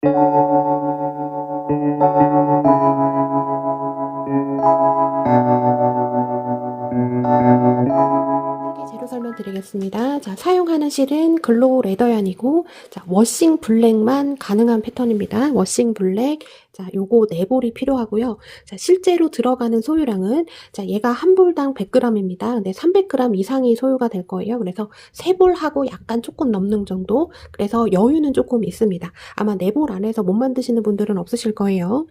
재료 설명드리겠습니다. 자, 사용하는 실은 글로우 레더얀이고, 자, 워싱 블랙만 가능한 패턴입니다. 워싱 블랙. 자, 요거 4볼이 필요하고요. 자, 실제로 들어가는 소유량은, 자, 얘가 한 볼당 100g입니다. 근데 300g 이상이 소요가 될 거예요. 그래서 3볼하고 약간 조금 넘는 정도. 그래서 여유는 조금 있습니다. 아마 4볼 안에서 못 만드시는 분들은 없으실 거예요.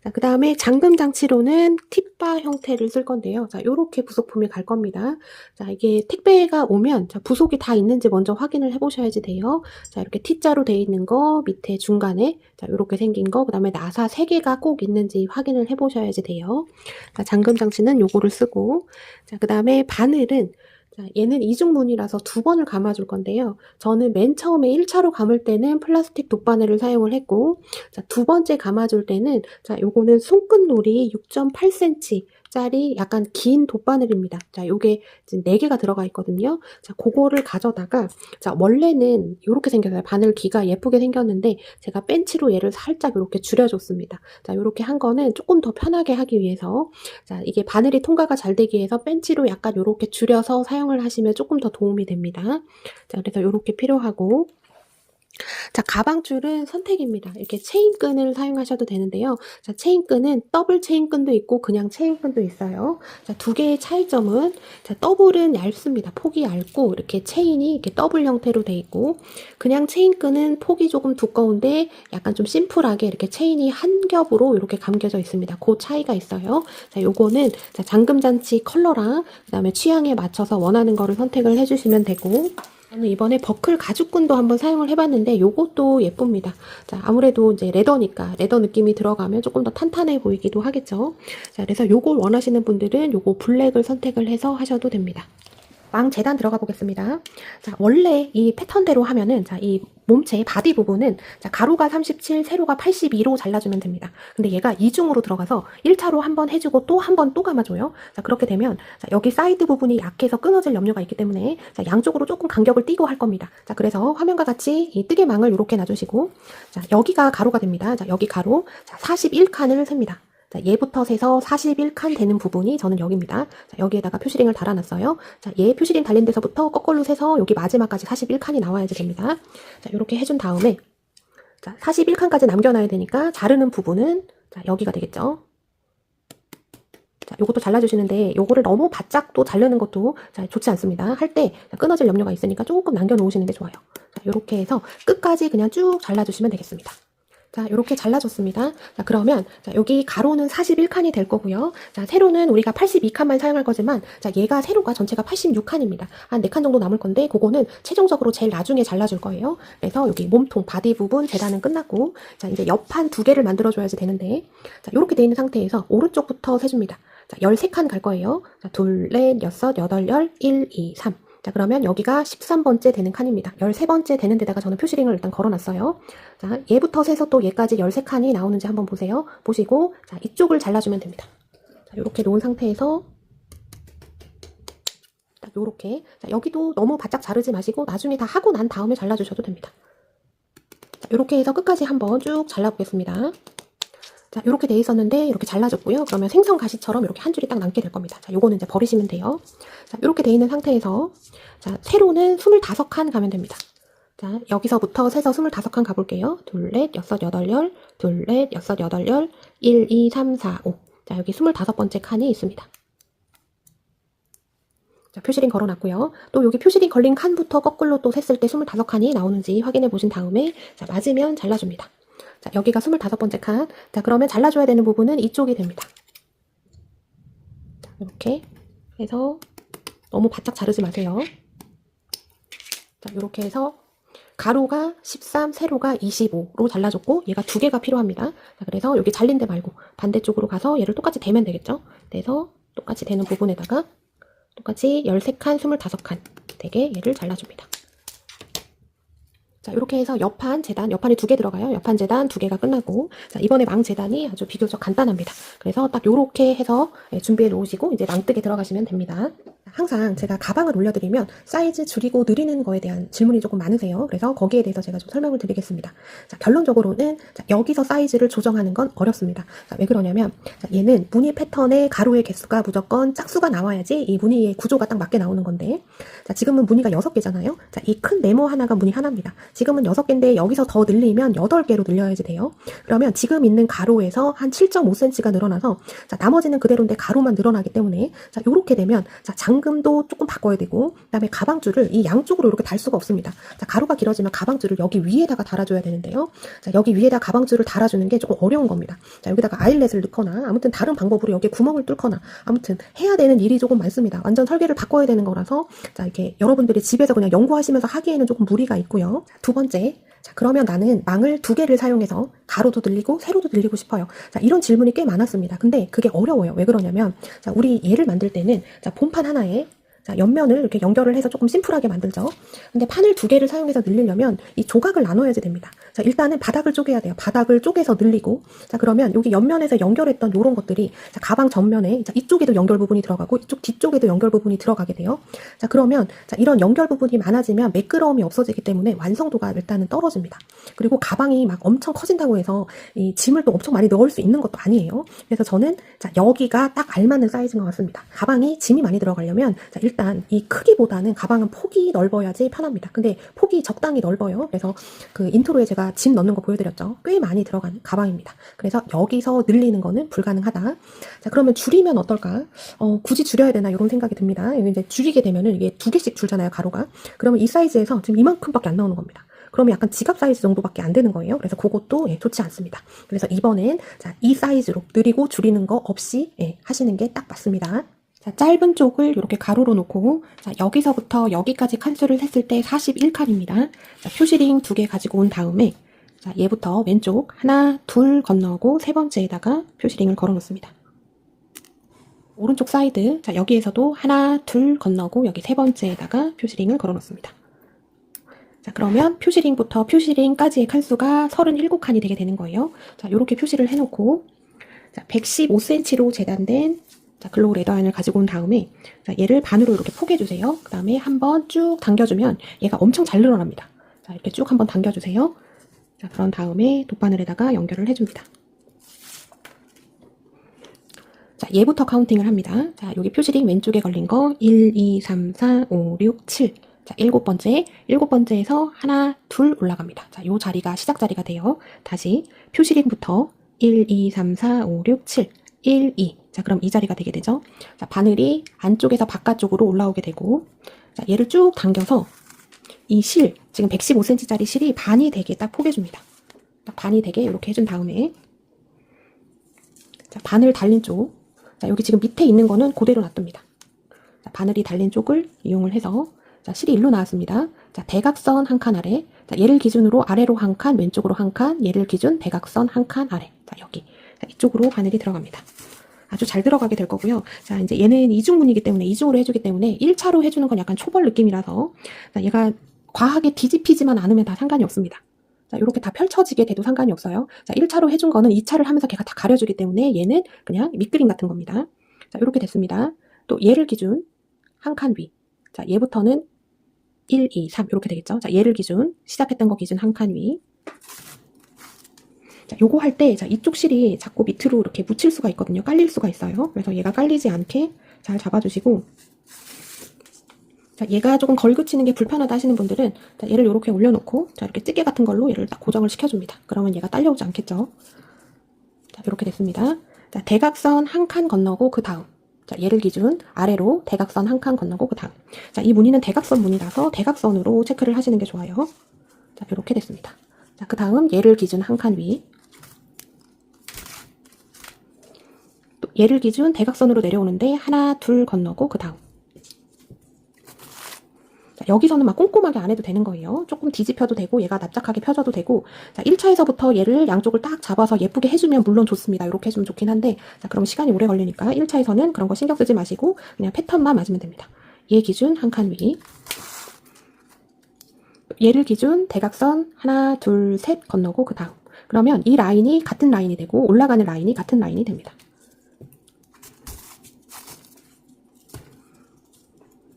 자, 그 다음에 잠금 장치로는 팁바 형태를 쓸 건데요. 자, 요렇게 부속품이 갈 겁니다. 자, 이게 택배가 오면, 자, 부속이 다 있는지 먼저 확인을 해 보셔야지 돼요. 자, 이렇게 T자로 되어 있는 거, 밑에 중간에, 자, 요렇게 생긴 거, 그 다음에 나사 3개가 꼭 있는지 확인을 해 보셔야지 돼요. 자, 잠금 장치는 요거를 쓰고, 자, 그 다음에 바늘은, 자, 얘는 이중문이라서 2번을 감아줄 건데요. 저는 맨 처음에 1차로 감을 때는 플라스틱 돗바늘을 사용을 했고, 자, 2번째 감아줄 때는, 자, 요거는 손끝놀이 6.8cm 짜리 약간 긴 돗바늘입니다. 자, 요게 지금 4개가 들어가 있거든요. 자, 그거를 가져다가, 자, 원래는 요렇게 생겼어요. 바늘 귀가 예쁘게 생겼는데, 제가 벤치로 얘를 살짝 요렇게 줄여줬습니다. 자, 요렇게 한 거는 조금 더 편하게 하기 위해서, 자, 이게 바늘이 통과가 잘 되기 위해서 벤치로 약간 요렇게 줄여서 사용을 하시면 조금 더 도움이 됩니다. 자, 그래서 요렇게 필요하고, 자, 가방줄은 선택입니다. 이렇게 체인끈을 사용하셔도 되는데요. 자, 체인끈은 더블 체인끈도 있고 그냥 체인끈도 있어요. 자, 2개의 차이점은, 자, 더블은 얇습니다. 폭이 얇고 이렇게 체인이 이렇게 더블 형태로 돼 있고, 그냥 체인끈은 폭이 조금 두꺼운데 약간 좀 심플하게 이렇게 체인이 한 겹으로 이렇게 감겨져 있습니다. 그 차이가 있어요. 자, 요거는, 자, 잠금장치 컬러랑 그다음에 취향에 맞춰서 원하는 거를 선택을 해주시면 되고, 저는 이번에 버클 가죽끈도 한번 사용을 해봤는데 요것도 예쁩니다. 자, 아무래도 이제 레더니까 레더 느낌이 들어가면 조금 더 탄탄해 보이기도 하겠죠. 자, 그래서 요걸 원하시는 분들은 요거 블랙을 선택을 해서 하셔도 됩니다. 왕 재단 들어가 보겠습니다. 자, 원래 이 패턴대로 하면은, 자, 이 몸체 바디 부분은, 자, 가로가 37, 세로가 82로 잘라주면 됩니다. 근데 얘가 이중으로 들어가서 1차로 한번 해주고 또 한 번 또 감아줘요. 자, 그렇게 되면, 자, 여기 사이드 부분이 약해서 끊어질 염려가 있기 때문에, 자, 양쪽으로 조금 간격을 띄고 할 겁니다. 자, 그래서 화면과 같이 이 뜨개망을 이렇게 놔주시고, 자, 여기가 가로가 됩니다. 자, 여기 가로, 자, 41칸을 셉니다. 자, 얘부터 세서 41칸 되는 부분이 저는 여기입니다. 자, 여기에다가 표시링을 달아놨어요. 자, 얘 표시링 달린 데서부터 거꾸로 세서 여기 마지막까지 41칸이 나와야지 됩니다. 자, 이렇게 해준 다음에, 자, 41칸까지 남겨놔야 되니까 자르는 부분은, 자, 여기가 되겠죠. 자, 요것도 잘라주시는데 요거를 너무 바짝 또 자르는 것도, 자, 좋지 않습니다. 할 때 끊어질 염려가 있으니까 조금 남겨놓으시는 게 좋아요. 자, 요렇게 해서 끝까지 그냥 쭉 잘라주시면 되겠습니다. 자, 요렇게 잘라줬습니다. 자, 그러면, 자, 여기 가로는 41칸이 될 거고요. 자, 세로는 우리가 82칸만 사용할 거지만, 자, 얘가 세로가 전체가 86칸입니다. 한 4칸 정도 남을 건데, 그거는 최종적으로 제일 나중에 잘라줄 거예요. 그래서 여기 몸통, 바디 부분 재단은 끝났고, 자, 이제 옆판 2개를 만들어줘야지 되는데, 자, 요렇게 돼 있는 상태에서 오른쪽부터 세줍니다. 자, 13칸 갈 거예요. 자, 2, 4, 6, 8, 10, 1, 2, 3. 자, 그러면 여기가 13번째 되는 칸입니다. 13번째 되는 데다가 저는 표시링을 일단 걸어놨어요. 자, 얘부터 세서 또 얘까지 13칸이 나오는지 한번 보세요. 보시고, 자, 이쪽을 잘라주면 됩니다. 자, 요렇게 놓은 상태에서, 자, 요렇게. 자, 여기도 너무 바짝 자르지 마시고, 나중에 다 하고 난 다음에 잘라주셔도 됩니다. 자, 요렇게 해서 끝까지 한번 쭉 잘라보겠습니다. 자, 요렇게 돼 있었는데 이렇게 잘라줬고요. 그러면 생선 가시처럼 이렇게 한 줄이 딱 남게 될 겁니다. 자, 요거는 이제 버리시면 돼요. 자, 요렇게 돼 있는 상태에서, 자, 세로는 25칸 가면 됩니다. 자, 여기서부터 세서 25칸 가볼게요. 2, 4, 6, 8, 10, 2, 4, 6, 8, 10, 1, 2, 3, 4, 5. 자, 여기 25번째 칸이 있습니다. 자, 표시링 걸어놨고요. 또 여기 표시링 걸린 칸부터 거꾸로 또 셌을 때 25칸이 나오는지 확인해 보신 다음에, 자, 맞으면 잘라줍니다. 자, 여기가 25번째 칸. 자, 그러면 잘라줘야 되는 부분은 이쪽이 됩니다. 자, 이렇게 해서 너무 바짝 자르지 마세요. 자, 이렇게 해서 가로가 13, 세로가 25로 잘라줬고, 얘가 2개가 필요합니다. 자, 그래서 여기 잘린 데 말고 반대쪽으로 가서 얘를 똑같이 대면 되겠죠. 그래서 똑같이 되는 부분에다가 똑같이 13칸, 25칸 되게 얘를 잘라줍니다. 자, 이렇게 해서 옆판 재단, 옆판이 2개 들어가요. 옆판 재단 2개가 끝나고, 자, 이번에 망 재단이 아주 비교적 간단합니다. 그래서 딱 요렇게 해서 준비해 놓으시고, 이제 망뜨개 들어가시면 됩니다. 항상 제가 가방을 올려드리면 사이즈 줄이고 늘리는 거에 대한 질문이 조금 많으세요. 그래서 거기에 대해서 제가 좀 설명을 드리겠습니다. 자, 결론적으로는 자, 여기서 사이즈를 조정하는 건 어렵습니다. 자, 왜 그러냐면 자, 얘는 무늬 패턴의 가로의 개수가 무조건 짝수가 나와야지 이 무늬의 구조가 딱 맞게 나오는 건데, 자, 지금은 무늬가 6개잖아요. 자, 이 큰 네모 하나가 무늬 하나입니다. 지금은 6개인데 여기서 더 늘리면 8개로 늘려야지 돼요. 그러면 지금 있는 가로에서 한 7.5cm가 늘어나서 자, 나머지는 그대로인데 가로만 늘어나기 때문에 자, 요렇게 되면 자, 잠금도 조금 바꿔야 되고, 그 다음에 가방줄을 이 양쪽으로 이렇게 달 수가 없습니다. 자, 가로가 길어지면 가방줄을 여기 위에다가 달아줘야 되는데요. 자, 여기 위에다 가방줄을 달아주는 게 조금 어려운 겁니다. 자, 여기다가 아일렛을 넣거나 아무튼 다른 방법으로 여기에 구멍을 뚫거나 아무튼 해야 되는 일이 조금 많습니다. 완전 설계를 바꿔야 되는 거라서 자, 이렇게 여러분들이 집에서 그냥 연구하시면서 하기에는 조금 무리가 있고요. 자, 2번째. 자, 그러면 나는 망을 2개를 사용해서 가로도 늘리고 세로도 늘리고 싶어요. 자, 이런 질문이 꽤 많았습니다. 근데 그게 어려워요. 왜 그러냐면 자, 우리 얘를 만들 때는 자, 본판 하나에 자, 옆면을 이렇게 연결을 해서 조금 심플하게 만들죠. 근데 판을 2개를 사용해서 늘리려면 이 조각을 나눠야지 됩니다. 자, 일단은 바닥을 쪼개야 돼요. 바닥을 쪼개서 늘리고, 자, 그러면 여기 옆면에서 연결했던 요런 것들이 자, 가방 전면에 자, 이쪽에도 연결 부분이 들어가고 이쪽 뒤쪽에도 연결 부분이 들어가게 돼요. 자, 그러면 자, 이런 연결 부분이 많아지면 매끄러움이 없어지기 때문에 완성도가 일단은 떨어집니다. 그리고 가방이 막 엄청 커진다고 해서 이 짐을 또 엄청 많이 넣을 수 있는 것도 아니에요. 그래서 저는 자, 여기가 딱 알맞는 사이즈인 것 같습니다. 가방이 짐이 많이 들어가려면 자, 일단 이 크기보다는 가방은 폭이 넓어야지 편합니다. 근데 폭이 적당히 넓어요. 그래서 그 인트로에 제가 짐 넣는 거 보여드렸죠. 꽤 많이 들어가는 가방입니다. 그래서 여기서 늘리는 거는 불가능하다. 자, 그러면 줄이면 어떨까? 굳이 줄여야 되나 이런 생각이 듭니다. 여기 이제 줄이게 되면은 이게 2개씩 줄잖아요, 가로가. 그러면 이 사이즈에서 지금 이만큼밖에 안 나오는 겁니다. 그러면 약간 지갑 사이즈 정도밖에 안 되는 거예요. 그래서 그것도 예, 좋지 않습니다. 그래서 이번엔 자, 이 사이즈로 늘리고 줄이는 거 없이 예, 하시는 게 딱 맞습니다. 자, 짧은 쪽을 이렇게 가로로 놓고 자, 여기서부터 여기까지 칸수를 했을 때 41칸입니다. 자, 표시링 2개 가지고 온 다음에 자, 얘부터 왼쪽 하나, 둘 건너고 3번째에다가 표시링을 걸어 놓습니다. 오른쪽 사이드 자, 여기에서도 하나, 둘 건너고 여기 3번째에다가 표시링을 걸어 놓습니다. 자, 그러면 표시링부터 표시링까지의 칸수가 37칸이 되게 되는 거예요. 자, 이렇게 표시를 해놓고 자, 115cm로 재단된 자, 글로우 레더안을 가지고 온 다음에 자, 얘를 반으로 이렇게 포개주세요. 그 다음에 한번 쭉 당겨주면 얘가 엄청 잘 늘어납니다. 자, 이렇게 쭉 한번 당겨주세요. 자, 그런 다음에 돗바늘에다가 연결을 해줍니다. 자, 얘부터 카운팅을 합니다. 자, 여기 표시링 왼쪽에 걸린 거 1, 2, 3, 4, 5, 6, 7. 자, 7번째에서 하나, 둘 올라갑니다. 자, 요 자리가 시작 자리가 돼요. 다시 표시링부터 1, 2, 3, 4, 5, 6, 7. 1, 2. 자, 그럼 이 자리가 되게 되죠. 자, 바늘이 안쪽에서 바깥쪽으로 올라오게 되고, 자, 얘를 쭉 당겨서 이 실, 지금 115cm짜리 실이 반이 되게 딱 포개줍니다. 딱 반이 되게 이렇게 해준 다음에, 자, 바늘 달린 쪽, 자, 여기 지금 밑에 있는 거는 그대로 놔둡니다. 자, 바늘이 달린 쪽을 이용을 해서, 자, 실이 일로 나왔습니다. 자, 대각선 한 칸 아래, 자, 얘를 기준으로 아래로 한 칸, 왼쪽으로 한 칸, 얘를 기준 대각선 한 칸 아래, 자, 여기. 자, 이쪽으로 바늘이 들어갑니다. 아주 잘 들어가게 될 거고요. 자, 이제 얘는 이중문이기 때문에 이중으로 해주기 때문에 1차로 해주는 건 약간 초벌 느낌이라서 자, 얘가 과하게 뒤집히지만 않으면 다 상관이 없습니다. 자, 이렇게 다 펼쳐지게 돼도 상관이 없어요. 자, 1차로 해준 거는 2차를 하면서 걔가 다 가려주기 때문에 얘는 그냥 밑그림 같은 겁니다. 자, 이렇게 됐습니다. 또 얘를 기준 한 칸 위. 자, 얘부터는 1, 2, 3 이렇게 되겠죠. 자, 얘를 기준 시작했던 거 기준 한 칸 위. 자, 요거 할 때, 자, 이쪽 실이 자꾸 밑으로 이렇게 묻힐 수가 있거든요. 깔릴 수가 있어요. 그래서 얘가 깔리지 않게 잘 잡아주시고, 자, 얘가 조금 걸그치는 게 불편하다 하시는 분들은, 자, 얘를 이렇게 올려놓고, 자, 이렇게 찌개 같은 걸로 얘를 딱 고정을 시켜줍니다. 그러면 얘가 딸려오지 않겠죠. 자, 이렇게 됐습니다. 자, 대각선 한 칸 건너고, 그 다음. 자, 얘를 기준 아래로 대각선 한 칸 건너고, 그 다음. 자, 이 무늬는 대각선 무늬라서 대각선으로 체크를 하시는 게 좋아요. 자, 이렇게 됐습니다. 자, 그 다음 얘를 기준 한 칸 위. 얘를 기준 대각선으로 내려오는데 하나, 둘 건너고 그 다음. 자, 여기서는 막 꼼꼼하게 안 해도 되는 거예요. 조금 뒤집혀도 되고 얘가 납작하게 펴져도 되고 자, 1차에서부터 얘를 양쪽을 딱 잡아서 예쁘게 해주면 물론 좋습니다. 이렇게 해주면 좋긴 한데 자, 그럼 시간이 오래 걸리니까 1차에서는 그런 거 신경 쓰지 마시고 그냥 패턴만 맞으면 됩니다. 얘 기준 한 칸 위. 얘를 기준 대각선 하나, 둘, 셋 건너고 그 다음. 그러면 이 라인이 같은 라인이 되고 올라가는 라인이 같은 라인이 됩니다.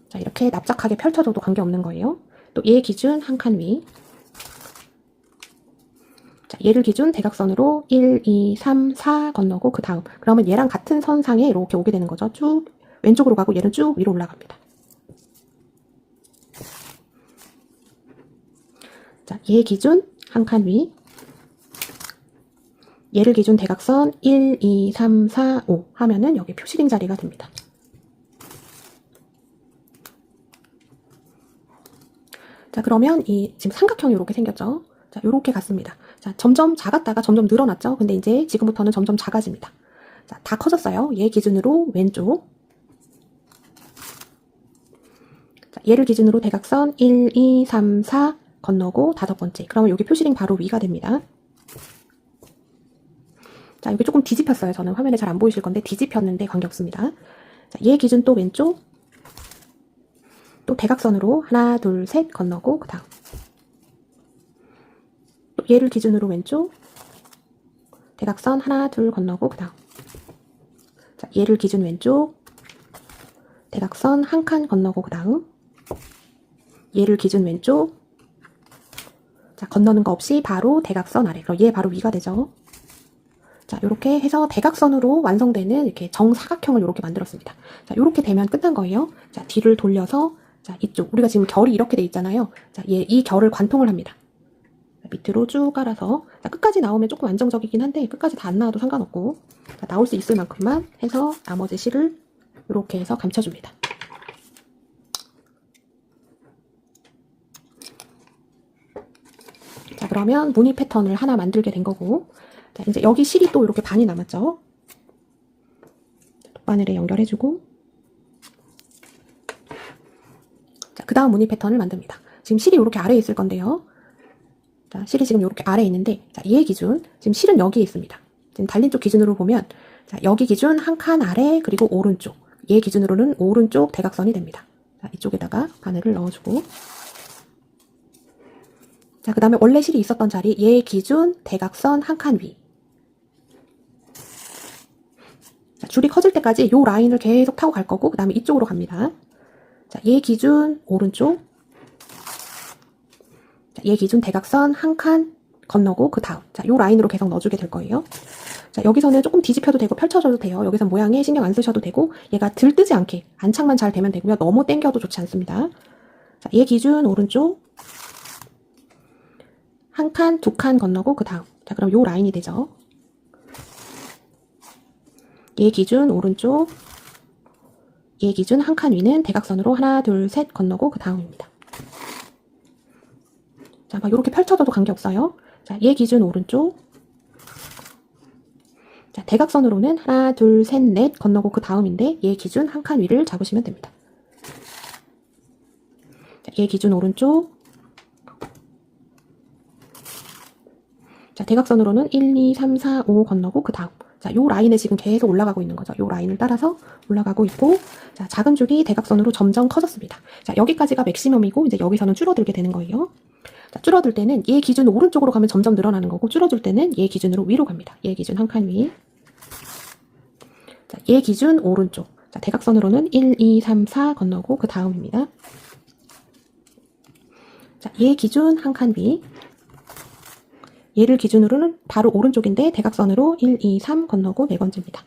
자, 이렇게 납작하게 펼쳐져도 관계없는 거예요. 또 얘 기준 한 칸 위. 자, 얘를 기준 대각선으로 1, 2, 3, 4 건너고 그 다음. 그러면 얘랑 같은 선상에 이렇게 오게 되는 거죠. 쭉 왼쪽으로 가고 얘는 쭉 위로 올라갑니다. 자, 얘 기준 한 칸 위. 얘를 기준 대각선 1, 2, 3, 4, 5 하면은 여기 표시링 자리가 됩니다. 자, 그러면 이 지금 삼각형이 이렇게 생겼죠. 자, 이렇게 갔습니다. 자, 점점 작았다가 점점 늘어났죠. 근데 이제 지금부터는 점점 작아집니다. 자, 다 커졌어요. 얘 기준으로 왼쪽. 자, 얘를 기준으로 대각선 1, 2, 3, 4 건너고 다섯 번째. 그러면 여기 표시링 바로 위가 됩니다. 자, 여기 조금 뒤집혔어요. 저는 화면에 잘 안 보이실 건데 뒤집혔는데 관계없습니다. 자, 얘 기준 또 왼쪽. 또 대각선으로 하나, 둘, 셋 건너고 그 다음. 또 얘를 기준으로 왼쪽. 대각선 하나, 둘 건너고 그 다음. 자, 얘를 기준 왼쪽. 대각선 한 칸 건너고 그 다음. 얘를 기준 왼쪽. 자, 건너는 거 없이 바로 대각선 아래. 그럼 얘 바로 위가 되죠. 자, 이렇게 해서 대각선으로 완성되는 이렇게 정사각형을 이렇게 만들었습니다. 자, 이렇게 되면 끝난 거예요. 자, 뒤를 돌려서 자, 이쪽 우리가 지금 결이 이렇게 돼 있잖아요. 자, 이 결을 관통을 합니다. 자, 밑으로 쭉 깔아서 자, 끝까지 나오면 조금 안정적이긴 한데 끝까지 다 안 나와도 상관없고 자, 나올 수 있을 만큼만 해서 나머지 실을 이렇게 해서 감춰줍니다. 자, 그러면 무늬 패턴을 하나 만들게 된 거고 자, 이제 여기 실이 또 이렇게 반이 남았죠. 바늘에 연결해주고 자, 그 다음 무늬 패턴을 만듭니다. 지금 실이 이렇게 아래에 있을 건데요. 자, 실이 지금 이렇게 아래에 있는데 자, 얘 기준 지금 실은 여기에 있습니다. 지금 달린 쪽 기준으로 보면 자, 여기 기준 한 칸 아래 그리고 오른쪽 얘 기준으로는 오른쪽 대각선이 됩니다. 자, 이쪽에다가 바늘을 넣어주고 자, 그 다음에 원래 실이 있었던 자리 얘 기준 대각선 한 칸 위. 자, 줄이 커질 때까지 요 라인을 계속 타고 갈 거고 그 다음에 이쪽으로 갑니다. 자, 얘 기준 오른쪽. 자, 얘 기준 대각선 한 칸 건너고 그 다음. 자, 요 라인으로 계속 넣어주게 될 거예요. 자, 여기서는 조금 뒤집혀도 되고 펼쳐져도 돼요. 여기서 모양에 신경 안 쓰셔도 되고 얘가 들뜨지 않게 안착만 잘 되면 되고요. 너무 당겨도 좋지 않습니다. 자, 얘 기준 오른쪽. 한 칸, 두 칸 건너고 그 다음. 자, 그럼 요 라인이 되죠. 얘 기준 오른쪽. 얘 기준 한 칸 위는 대각선으로 하나, 둘, 셋 건너고 그 다음입니다. 자, 막 이렇게 펼쳐져도 관계없어요. 자, 얘 기준 오른쪽. 자, 대각선으로는 하나, 둘, 셋, 넷 건너고 그 다음인데 얘 기준 한 칸 위를 잡으시면 됩니다. 자, 얘 기준 오른쪽. 자, 대각선으로는 1, 2, 3, 4, 5 건너고 그 다음. 자, 요 라인에 지금 계속 올라가고 있는 거죠. 요 라인을 따라서 올라가고 있고 자, 작은 줄이 대각선으로 점점 커졌습니다. 자, 여기까지가 맥시멈이고 이제 여기서는 줄어들게 되는 거예요. 자, 줄어들 때는 얘 기준 오른쪽으로 가면 점점 늘어나는 거고 줄어들 때는 얘 기준으로 위로 갑니다. 얘 기준 한 칸 위. 자, 얘 기준 오른쪽. 자, 대각선으로는 1, 2, 3, 4 건너고 그 다음입니다. 자, 얘 기준 한 칸 위. 얘를 기준으로는 바로 오른쪽인데 대각선으로 1, 2, 3 건너고 네 번째입니다.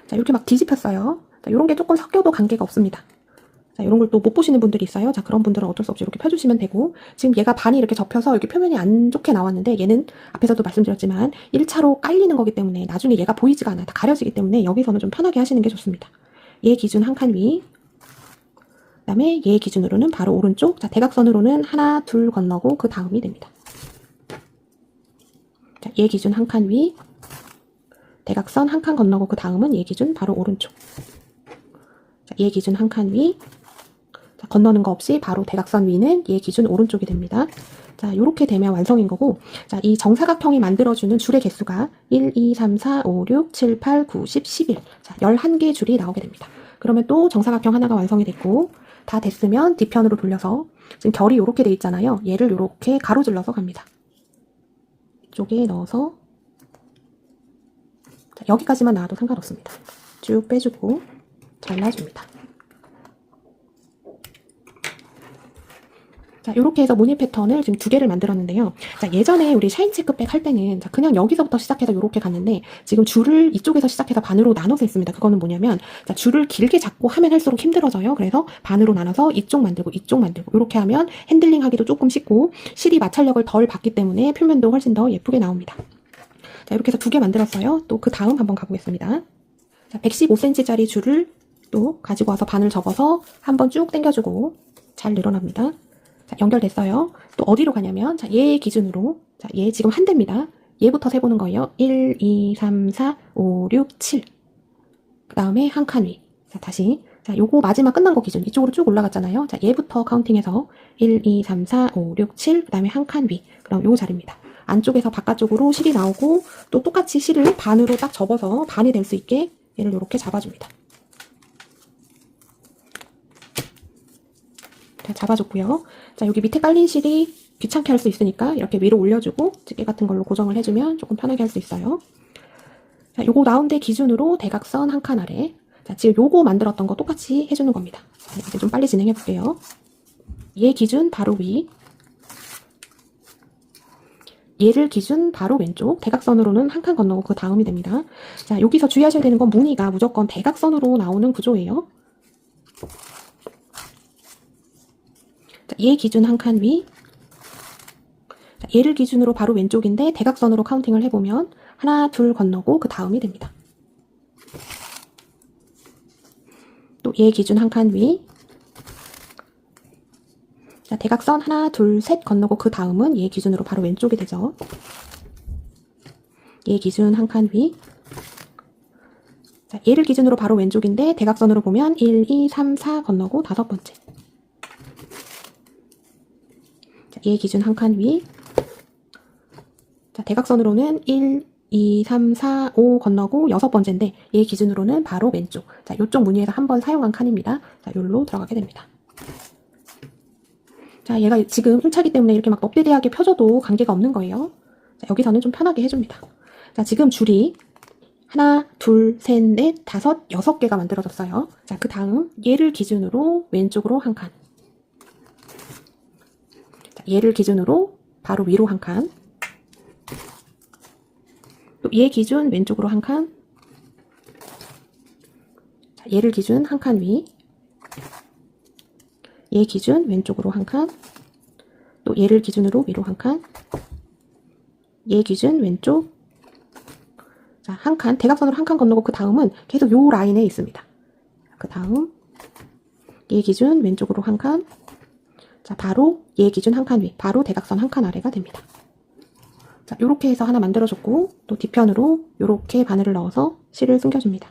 자, 이렇게 막 뒤집혔어요. 자, 이런 게 조금 섞여도 관계가 없습니다. 자, 이런 걸 또 못 보시는 분들이 있어요. 자, 그런 분들은 어쩔 수 없이 이렇게 펴주시면 되고 지금 얘가 반이 이렇게 접혀서 여기 표면이 안 좋게 나왔는데 얘는 앞에서도 말씀드렸지만 1차로 깔리는 거기 때문에 나중에 얘가 보이지가 않아요. 다 가려지기 때문에 여기서는 좀 편하게 하시는 게 좋습니다. 얘 기준 한 칸 위. 그 다음에 얘 기준으로는 바로 오른쪽. 자, 대각선으로는 하나, 둘 건너고 그 다음이 됩니다. 자, 얘 기준 한 칸 위. 대각선 한 칸 건너고 그 다음은 얘 기준 바로 오른쪽. 자, 얘 기준 한 칸 위. 자, 건너는 거 없이 바로 대각선 위는 얘 기준 오른쪽이 됩니다. 자, 요렇게 되면 완성인 거고 자, 이 정사각형이 만들어주는 줄의 개수가 1, 2, 3, 4, 5, 6, 7, 8, 9, 10, 11 자, 11개 줄이 나오게 됩니다. 그러면 또 정사각형 하나가 완성이 됐고 다 됐으면 뒤편으로 돌려서 지금 결이 이렇게 돼 있잖아요. 얘를 이렇게 가로질러서 갑니다. 이쪽에 넣어서 자, 여기까지만 나와도 상관없습니다. 쭉 빼주고 잘라줍니다. 자, 이렇게 해서 무늬 패턴을 지금 2개를 만들었는데요. 자, 예전에 우리 샤인 체크백 할 때는 자, 그냥 여기서부터 시작해서 이렇게 갔는데 지금 줄을 이쪽에서 시작해서 반으로 나눠서 했습니다. 그거는 뭐냐면 자, 줄을 길게 잡고 하면 할수록 힘들어져요. 그래서 반으로 나눠서 이쪽 만들고 이쪽 만들고 이렇게 하면 핸들링 하기도 조금 쉽고 실이 마찰력을 덜 받기 때문에 표면도 훨씬 더 예쁘게 나옵니다. 자, 이렇게 해서 2개 만들었어요. 또 그 다음 한번 가보겠습니다. 자, 115cm짜리 줄을 또 가지고 와서 반을 접어서 한번 쭉 당겨주고 잘 늘어납니다. 자, 연결됐어요. 또 어디로 가냐면, 자, 얘 기준으로, 자, 얘 지금 한 대입니다. 얘부터 세보는 거예요. 1, 2, 3, 4, 5, 6, 7. 그 다음에 한 칸 위. 자, 다시. 자, 요거 마지막 끝난 거 기준. 이쪽으로 쭉 올라갔잖아요. 자, 얘부터 카운팅해서 1, 2, 3, 4, 5, 6, 7. 그 다음에 한 칸 위. 그럼 요거 자리입니다. 안쪽에서 바깥쪽으로 실이 나오고, 또 똑같이 실을 반으로 딱 접어서 반이 될 수 있게 얘를 이렇게 잡아줍니다. 자, 잡아줬고요. 자, 여기 밑에 깔린 실이 귀찮게 할 수 있으니까 이렇게 위로 올려주고 집게 같은 걸로 고정을 해주면 조금 편하게 할 수 있어요. 자, 요거 나온 데 기준으로 대각선 한 칸 아래. 자, 지금 요거 만들었던 거 똑같이 해주는 겁니다. 자, 이제 좀 빨리 진행해 볼게요. 얘 기준 바로 위. 얘를 기준 바로 왼쪽. 대각선으로는 한 칸 건너고 그 다음이 됩니다. 자, 여기서 주의하셔야 되는 건 무늬가 무조건 대각선으로 나오는 구조예요. 자, 얘 기준 한 칸 위. 자, 얘를 기준으로 바로 왼쪽인데 대각선으로 카운팅을 해보면 하나, 둘 건너고 그 다음이 됩니다. 또 얘 기준 한 칸 위. 자, 대각선 하나, 둘, 셋 건너고 그 다음은 얘 기준으로 바로 왼쪽이 되죠. 얘 기준 한 칸 위. 자, 얘를 기준으로 바로 왼쪽인데 대각선으로 보면 1, 2, 3, 4 건너고 5번째. 자, 얘 기준 한 칸 위. 자, 대각선으로는 1, 2, 3, 4, 5 건너고 6번째인데 얘 기준으로는 바로 왼쪽. 자, 요쪽 무늬에서 한번 사용한 칸입니다. 자, 요로 들어가게 됩니다. 자, 얘가 지금 힘차기 때문에 이렇게 막 넙대대하게 펴줘도 관계가 없는 거예요. 자, 여기서는 좀 편하게 해줍니다. 자, 지금 줄이 하나, 둘, 셋, 넷, 다섯, 6개가 만들어졌어요. 자, 그 다음 얘를 기준으로 왼쪽으로 한 칸. 자, 얘를 기준으로 바로 위로 한 칸. 또 얘 기준 왼쪽으로 한 칸. 자, 얘를 기준 한 칸 위. 얘 기준 왼쪽으로 한 칸. 또 얘를 기준으로 위로 한 칸. 얘 기준 왼쪽. 자, 한 칸, 대각선으로 한 칸 건너고 그 다음은 계속 요 라인에 있습니다. 그 다음 얘 기준 왼쪽으로 한 칸. 자, 바로 얘 기준 한 칸 위, 바로 대각선 한 칸 아래가 됩니다. 자, 요렇게 해서 하나 만들어줬고 또 뒤편으로 요렇게 바늘을 넣어서 실을 숨겨줍니다.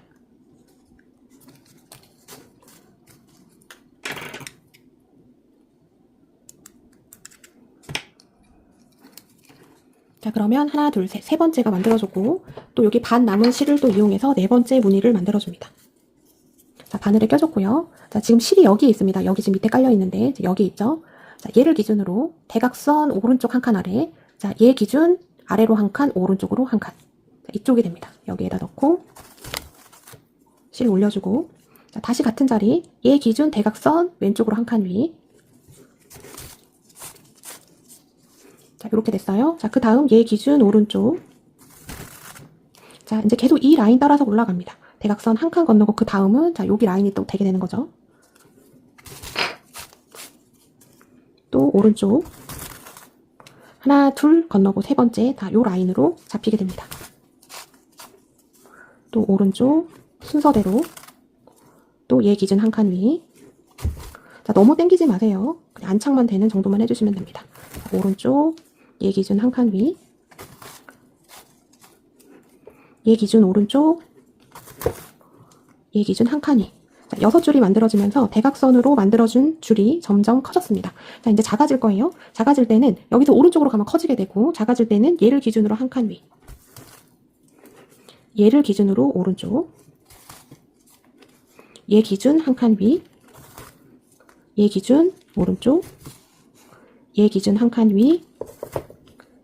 자, 그러면 하나, 둘, 셋, 세 번째가 만들어졌고 또 여기 반 남은 실을 또 이용해서 네 번째 무늬를 만들어줍니다. 자, 바늘에 껴줬고요. 자, 지금 실이 여기 있습니다. 여기 지금 밑에 깔려 있는데 여기 있죠. 자, 얘를 기준으로 대각선 오른쪽 한 칸 아래. 자, 얘 기준 아래로 한 칸, 오른쪽으로 한 칸. 자, 이쪽이 됩니다. 여기에다 넣고 실 올려주고. 자, 다시 같은 자리. 얘 기준 대각선 왼쪽으로 한 칸 위. 자, 이렇게 됐어요. 자, 그 다음 얘 기준 오른쪽. 자, 이제 계속 이 라인 따라서 올라갑니다. 대각선 한 칸 건너고 그 다음은 자, 여기 라인이 또 되게 되는 거죠. 또 오른쪽. 하나, 둘 건너고 세 번째 다 요 라인으로 잡히게 됩니다. 또 오른쪽 순서대로 또 얘 기준 한 칸 위. 자, 너무 당기지 마세요. 그냥 안착만 되는 정도만 해주시면 됩니다. 자, 오른쪽 얘 기준 한 칸 위. 얘 기준 오른쪽. 얘 기준 한 칸 위. 자, 6줄이 만들어지면서 대각선으로 만들어준 줄이 점점 커졌습니다. 자, 이제 작아질 거예요. 작아질 때는 여기서 오른쪽으로 가면 커지게 되고 작아질 때는 얘를 기준으로 한 칸 위. 얘를 기준으로 오른쪽. 얘 기준 한 칸 위. 얘 기준 오른쪽. 얘 기준 한 칸 위,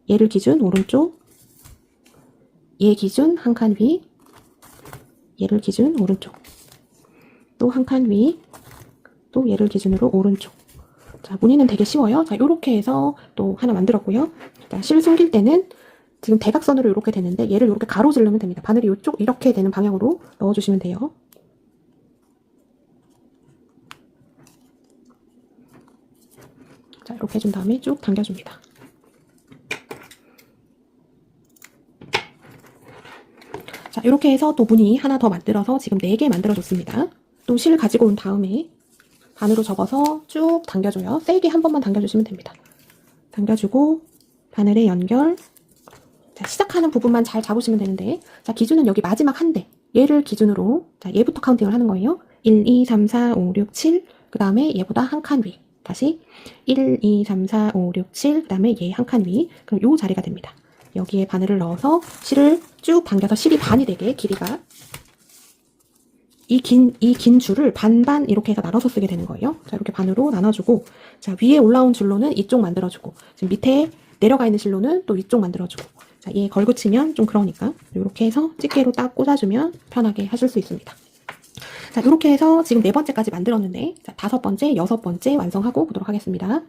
얘를 기준 오른쪽, 얘 기준 한 칸 위, 얘를 기준 오른쪽, 또 한 칸 위, 또 얘를 기준으로 오른쪽. 자, 무늬는 되게 쉬워요. 자, 요렇게 해서 또 하나 만들었고요. 자, 실 숨길 때는 지금 대각선으로 이렇게 되는데 얘를 이렇게 가로지르면 됩니다. 바늘이 이쪽 이렇게 되는 방향으로 넣어주시면 돼요. 자, 이렇게 해준 다음에 쭉 당겨줍니다. 자, 이렇게 해서 또 무늬 하나 더 만들어서 지금 4개 만들어줬습니다. 또 실 가지고 온 다음에 반으로 접어서 쭉 당겨줘요. 세게 한 번만 당겨주시면 됩니다. 당겨주고 바늘에 연결. 자, 시작하는 부분만 잘 잡으시면 되는데, 자, 기준은 여기 마지막 한 대. 얘를 기준으로, 자, 얘부터 카운팅을 하는 거예요. 1, 2, 3, 4, 5, 6, 7. 그 다음에 얘보다 한 칸 위. 다시 1, 2, 3, 4, 5, 6, 7. 그 다음에 얘 한 칸 위. 그럼 요 자리가 됩니다. 여기에 바늘을 넣어서 실을 쭉 당겨서 실이 반이 되게 길이가 이 긴 줄을 반반 이렇게 해서 나눠서 쓰게 되는 거예요. 자, 이렇게 반으로 나눠주고, 자, 위에 올라온 줄로는 이쪽 만들어주고, 지금 밑에 내려가 있는 실로는 또 위쪽 만들어주고, 자, 얘 걸그치면 좀 그러니까 이렇게 해서 집게로 딱 꽂아주면 편하게 하실 수 있습니다. 자, 이렇게 해서 지금 4번째까지 만들었는데, 자, 5번째, 6번째 완성하고 보도록 하겠습니다.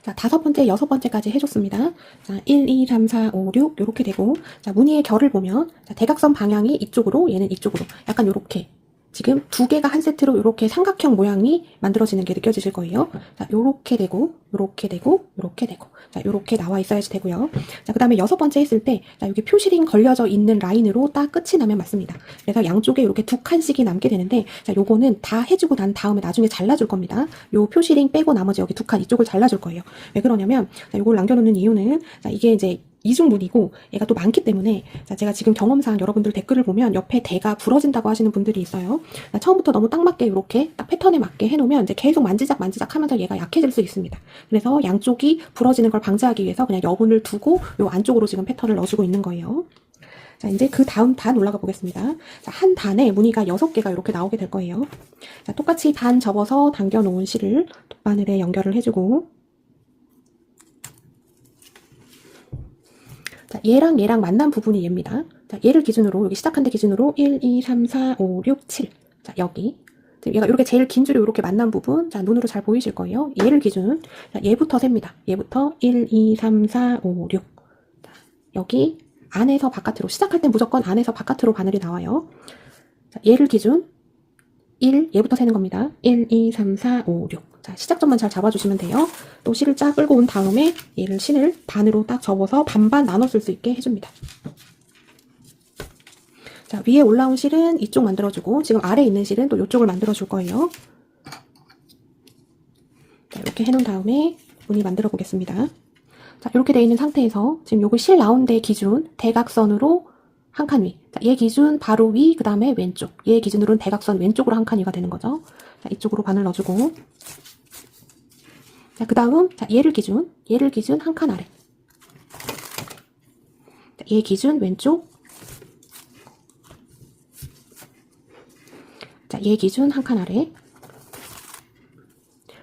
자, 5번째, 6번째까지 해줬습니다. 자, 1, 2, 3, 4, 5, 6 이렇게 되고, 자, 무늬의 결을 보면, 자, 대각선 방향이 이쪽으로, 얘는 이쪽으로, 약간 이렇게. 지금 2개가 한 세트로 이렇게 삼각형 모양이 만들어지는 게 느껴지실 거예요. 자, 요렇게 되고, 요렇게 되고, 요렇게 되고. 자, 요렇게 나와 있어야지 되고요. 자, 그 다음에 6번째 했을 때, 자, 여기 표시링 걸려져 있는 라인으로 딱 끝이 나면 맞습니다. 그래서 양쪽에 이렇게 2칸씩이 남게 되는데, 자, 요거는 다 해주고 난 다음에 나중에 잘라줄 겁니다. 요 표시링 빼고 나머지 여기 2칸 이쪽을 잘라줄 거예요. 왜 그러냐면, 자, 요걸 남겨놓는 이유는, 자, 이게 이제 이중무늬고 얘가 또 많기 때문에, 자, 제가 지금 경험상 여러분들 댓글을 보면 옆에 대가 부러진다고 하시는 분들이 있어요. 자, 처음부터 너무 딱 맞게 이렇게 딱 패턴에 맞게 해놓으면 이제 계속 만지작 하면서 얘가 약해질 수 있습니다. 그래서 양쪽이 부러지는 걸 방지하기 위해서 그냥 여분을 두고 요 안쪽으로 지금 패턴을 넣어주고 있는 거예요. 자, 이제 그 다음 단 올라가 보겠습니다. 자, 한 단에 무늬가 6개가 이렇게 나오게 될 거예요. 자, 똑같이 반 접어서 당겨 놓은 실을 바늘에 연결을 해주고, 자, 얘랑 만난 부분이 얘입니다. 자, 얘를 기준으로, 여기 시작한 데 기준으로 1, 2, 3, 4, 5, 6, 7. 자, 여기. 얘가 이렇게 제일 긴 줄이 이렇게 만난 부분, 자, 눈으로 잘 보이실 거예요. 얘를 기준, 자, 얘부터 셉니다. 얘부터 1, 2, 3, 4, 5, 6. 자, 여기 안에서 바깥으로, 시작할 땐 무조건 안에서 바깥으로 바늘이 나와요. 자, 얘를 기준, 1, 얘부터 세는 겁니다. 1, 2, 3, 4, 5, 6. 자, 시작점만 잘 잡아주시면 돼요. 또 실을 쫙 끌고 온 다음에 얘를 실을 반으로 딱 접어서 반반 나눠 쓸 수 있게 해줍니다. 자, 위에 올라온 실은 이쪽 만들어주고, 지금 아래 있는 실은 또 이쪽을 만들어줄 거예요. 자, 이렇게 해놓은 다음에 무늬 만들어 보겠습니다. 자, 이렇게 돼 있는 상태에서 지금 요거 실 나온 데 기준 대각선으로 한 칸 위. 자, 얘 기준 바로 위, 그 다음에 왼쪽. 얘 기준으로는 대각선 왼쪽으로 한 칸 위가 되는 거죠. 자, 이쪽으로 바늘 넣어주고. 자, 그 다음, 자, 얘를 기준 한 칸 아래. 자, 얘 기준 왼쪽. 자, 얘 기준 한 칸 아래.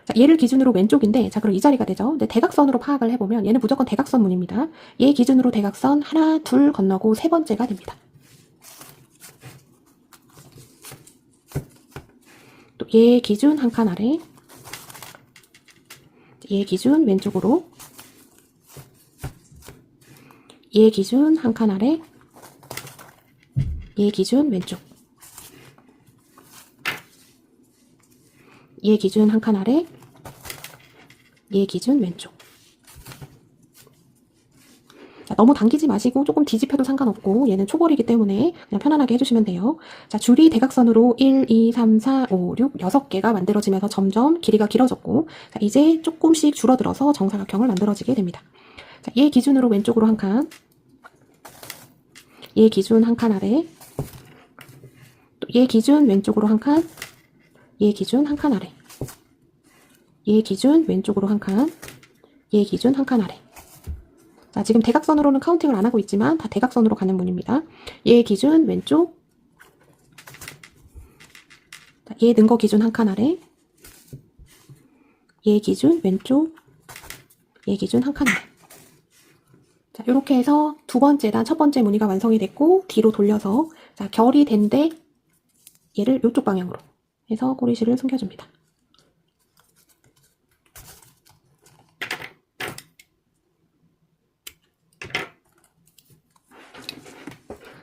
자, 얘를 기준으로 왼쪽인데, 자, 그럼 이 자리가 되죠. 근데 대각선으로 파악을 해보면 얘는 무조건 대각선 무늬입니다. 얘 기준으로 대각선 하나, 둘 건너고 3번째가 됩니다. 또 얘 기준 한 칸 아래. 얘 기준 왼쪽으로. 얘 기준 한 칸 아래. 얘 기준 왼쪽. 얘 기준 한 칸 아래. 얘 기준 왼쪽. 자, 너무 당기지 마시고 조금 뒤집혀도 상관없고, 얘는 초벌이기 때문에 그냥 편안하게 해주시면 돼요. 자, 줄이 대각선으로 1, 2, 3, 4, 5, 6, 6개가 만들어지면서 점점 길이가 길어졌고, 자, 이제 조금씩 줄어들어서 정사각형을 만들어지게 됩니다. 자, 얘 기준으로 왼쪽으로 한 칸. 얘 기준 한 칸 아래. 또 얘 기준 왼쪽으로 한 칸. 얘 기준 한 칸 아래. 얘 기준 왼쪽으로 한 칸. 얘 기준 한 칸 아래. 자, 지금 대각선으로는 카운팅을 안 하고 있지만 다 대각선으로 가는 무늬입니다. 얘 기준 왼쪽. 자, 얘 는 거 기준 한 칸 아래. 얘 기준 왼쪽. 얘 기준 한 칸 아래. 자, 이렇게 해서 두 번째 단 첫 번째 무늬가 완성이 됐고, 뒤로 돌려서, 자, 결이 된데, 얘를 이쪽 방향으로 해서 꼬리실을 숨겨줍니다.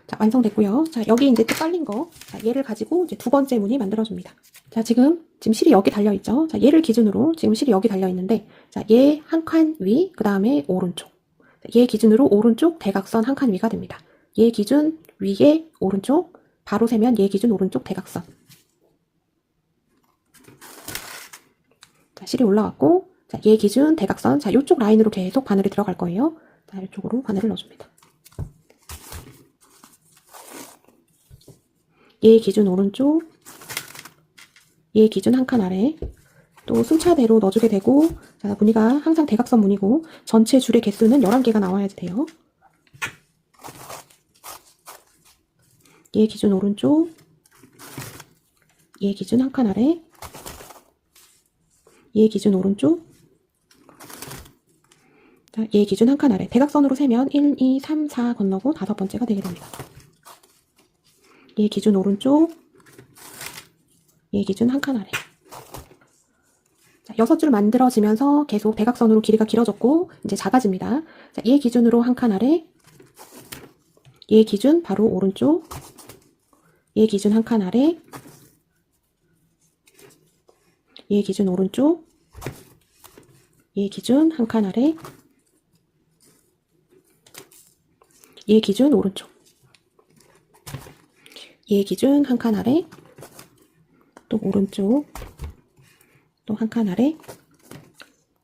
자, 완성됐고요. 자, 여기 이제 또 깔린 거, 자, 얘를 가지고 이제 두 번째 무늬 만들어줍니다. 자, 지금 실이 여기 달려있죠? 자, 얘를 기준으로 지금 실이 여기 달려있는데, 자, 얘 한 칸 위, 그 다음에 오른쪽. 얘 기준으로 오른쪽 대각선 한 칸 위가 됩니다. 얘 기준 위에 오른쪽, 바로 세면 얘 기준 오른쪽 대각선. 자, 실이 올라왔고, 자, 얘 기준 대각선, 자, 요쪽 라인으로 계속 바늘이 들어갈 거예요. 자, 이쪽으로 바늘을 넣어줍니다. 얘 기준 오른쪽, 얘 기준 한 칸 아래, 또 순차대로 넣어주게 되고, 자, 무늬가 항상 대각선 무늬고, 전체 줄의 개수는 11개가 나와야지 돼요. 얘 기준 오른쪽, 얘 기준 한 칸 아래, 얘 기준 오른쪽, 자, 얘 기준 한 칸 아래. 대각선으로 세면 1, 2, 3, 4 건너고 다섯 번째가 되게 됩니다. 얘 기준 오른쪽, 얘 기준 한 칸 아래. 자, 6줄 만들어지면서 계속 대각선으로 길이가 길어졌고 이제 작아집니다. 자, 얘 기준으로 한 칸 아래, 얘 기준 바로 오른쪽, 얘 기준 한 칸 아래, 얘 기준 오른쪽, 얘 기준 한 칸 아래, 얘 기준 오른쪽, 얘 기준 한 칸 아래, 또 오른쪽, 또 한 칸 아래,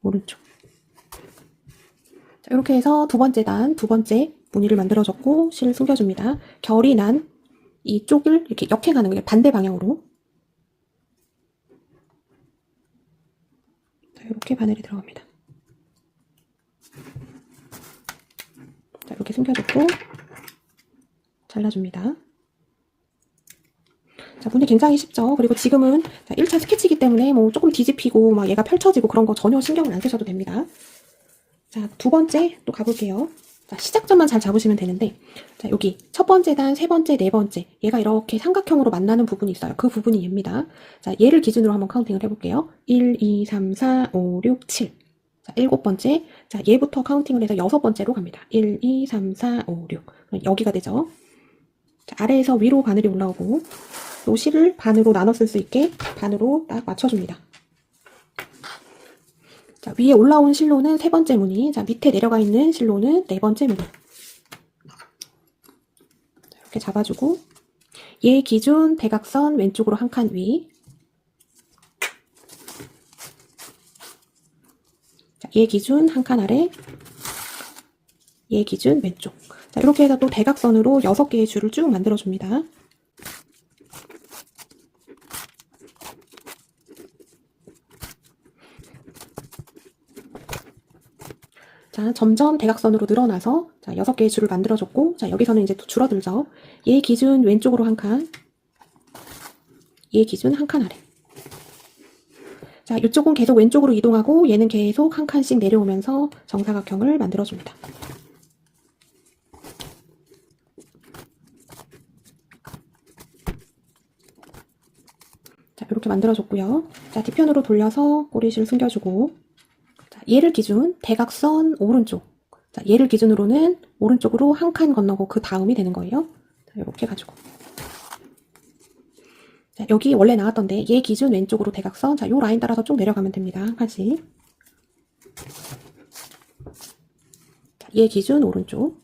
오른쪽. 자, 이렇게 해서 두 번째 단, 두 번째 무늬를 만들어줬고 실을 숨겨줍니다. 결이 난 이쪽을 이렇게 역행하는 거예요. 반대 방향으로. 자, 이렇게 바늘이 들어갑니다. 자, 이렇게 숨겨줬고 잘라줍니다. 자, 무늬 굉장히 쉽죠. 그리고 지금은 1차 스케치이기 때문에 뭐 조금 뒤집히고 막 얘가 펼쳐지고 그런 거 전혀 신경을 안 쓰셔도 됩니다. 자, 두 번째 또 가볼게요. 자, 시작점만 잘 잡으시면 되는데, 자, 여기 첫 번째 단, 세 번째, 네 번째, 얘가 이렇게 삼각형으로 만나는 부분이 있어요. 그 부분이 얘입니다. 자, 얘를 기준으로 한번 카운팅을 해볼게요. 1, 2, 3, 4, 5, 6, 7. 자, 일곱 번째. 자, 얘부터 카운팅을 해서 여섯 번째로 갑니다. 1, 2, 3, 4, 5, 6. 여기가 되죠. 자, 아래에서 위로 바늘이 올라오고, 또 실을 반으로 나눠 쓸 수 있게 반으로 딱 맞춰줍니다. 자, 위에 올라온 실로는 세 번째 무늬, 자, 밑에 내려가 있는 실로는 네 번째 무늬. 이렇게 잡아주고, 얘 기준 대각선 왼쪽으로 한 칸 위. 자, 얘 기준 한 칸 아래, 얘 기준 왼쪽. 자, 이렇게 해서 또 대각선으로 6개의 줄을 쭉 만들어줍니다. 자, 점점 대각선으로 늘어나서 자, 6개의 줄을 만들어줬고, 자, 여기서는 이제 또 줄어들죠. 얘 기준 왼쪽으로 한 칸, 얘 기준 한 칸 아래. 자, 이쪽은 계속 왼쪽으로 이동하고 얘는 계속 한 칸씩 내려오면서 정사각형을 만들어줍니다. 자, 이렇게 만들어줬고요. 자, 뒤편으로 돌려서 꼬리실 숨겨주고, 자, 얘를 기준 대각선 오른쪽. 자, 얘를 기준으로는 오른쪽으로 한 칸 건너고 그 다음이 되는 거예요. 자, 이렇게 가지고. 자, 여기 원래 나왔던데 얘 기준 왼쪽으로 대각선. 자, 요 라인 따라서 쭉 내려가면 됩니다. 한 칸씩. 자, 얘 기준 오른쪽.